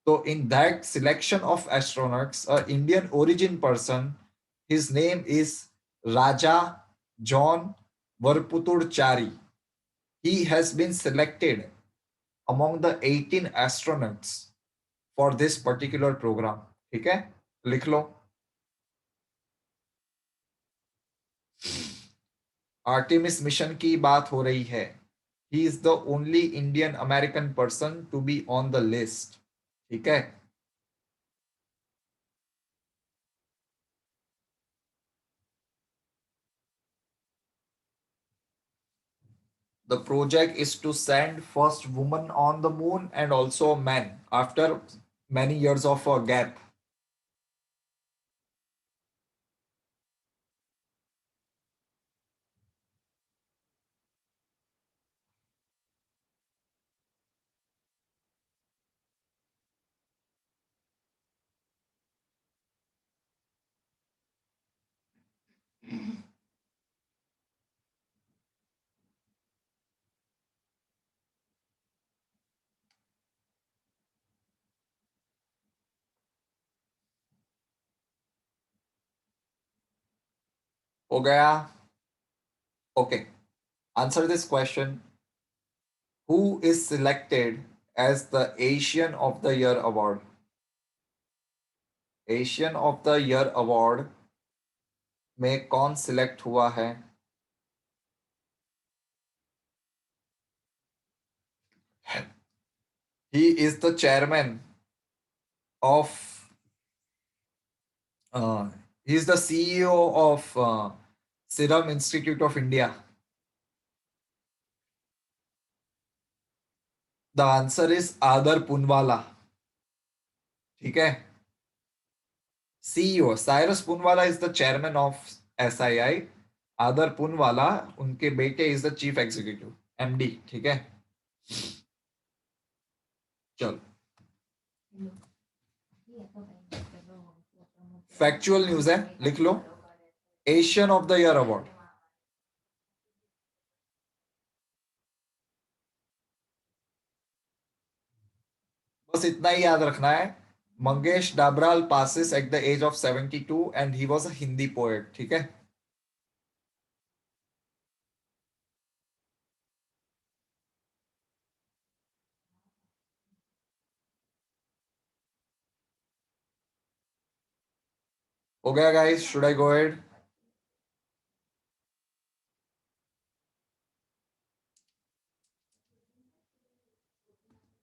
So in that selection of astronauts, a Indian origin person, his name is Raja John Varputur. He has been selected among the 18 astronauts for this particular program. ठीक है, लिख लो. आर्टेमिस मिशन की बात हो रही है. He is the only Indian American person to be on the list. ठीक है. The project is to send first woman on the moon and also man after many years of a gap. हो गया. Okay. Answer this question. Who is selected as the Asian of the Year award? Asian of the Year award में कौन select हुआ है? He is the chairman of uh, he is the CEO of Serum Institute of India. The answer is Adar Punwala. ठीक है. CEO Cyrus Punwala is the chairman of SII. Adar Punwala उनके बेटे is the chief executive MD. ठीक है. चलो. Factual news है, लिख लो. Asian of the year award. बस इतना ही याद रखना है. Mangesh डाबराल passes at the age of 72 and he was a Hindi poet. ठीक है. हो गया guys, should I go ahead?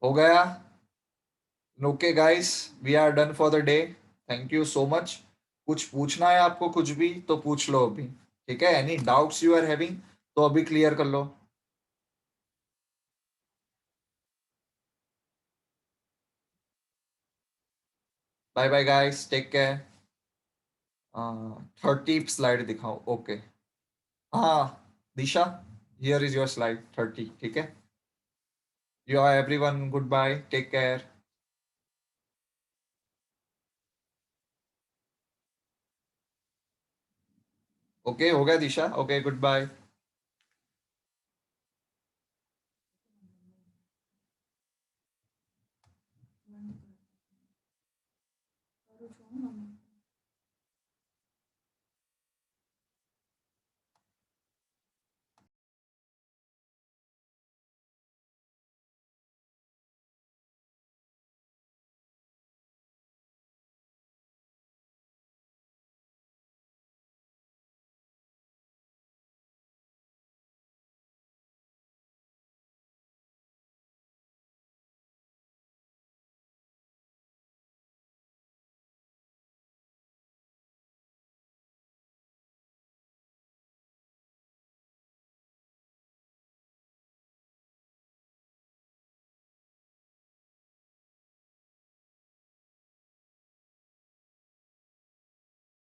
हो गया. Okay guys, we are done for the day. Thank you so much. कुछ पूछना है आपको, कुछ भी तो पूछ लो अभी. ठीक है. Any doubts you are having तो अभी क्लियर कर लो. Bye bye guys, take care. 30 slide दिखाओ. ओके. हाँ Disha, here is your slide 30. ठीक है. You are everyone, good bye, take care. Okay, हो गया दिशा. Okay, good bye.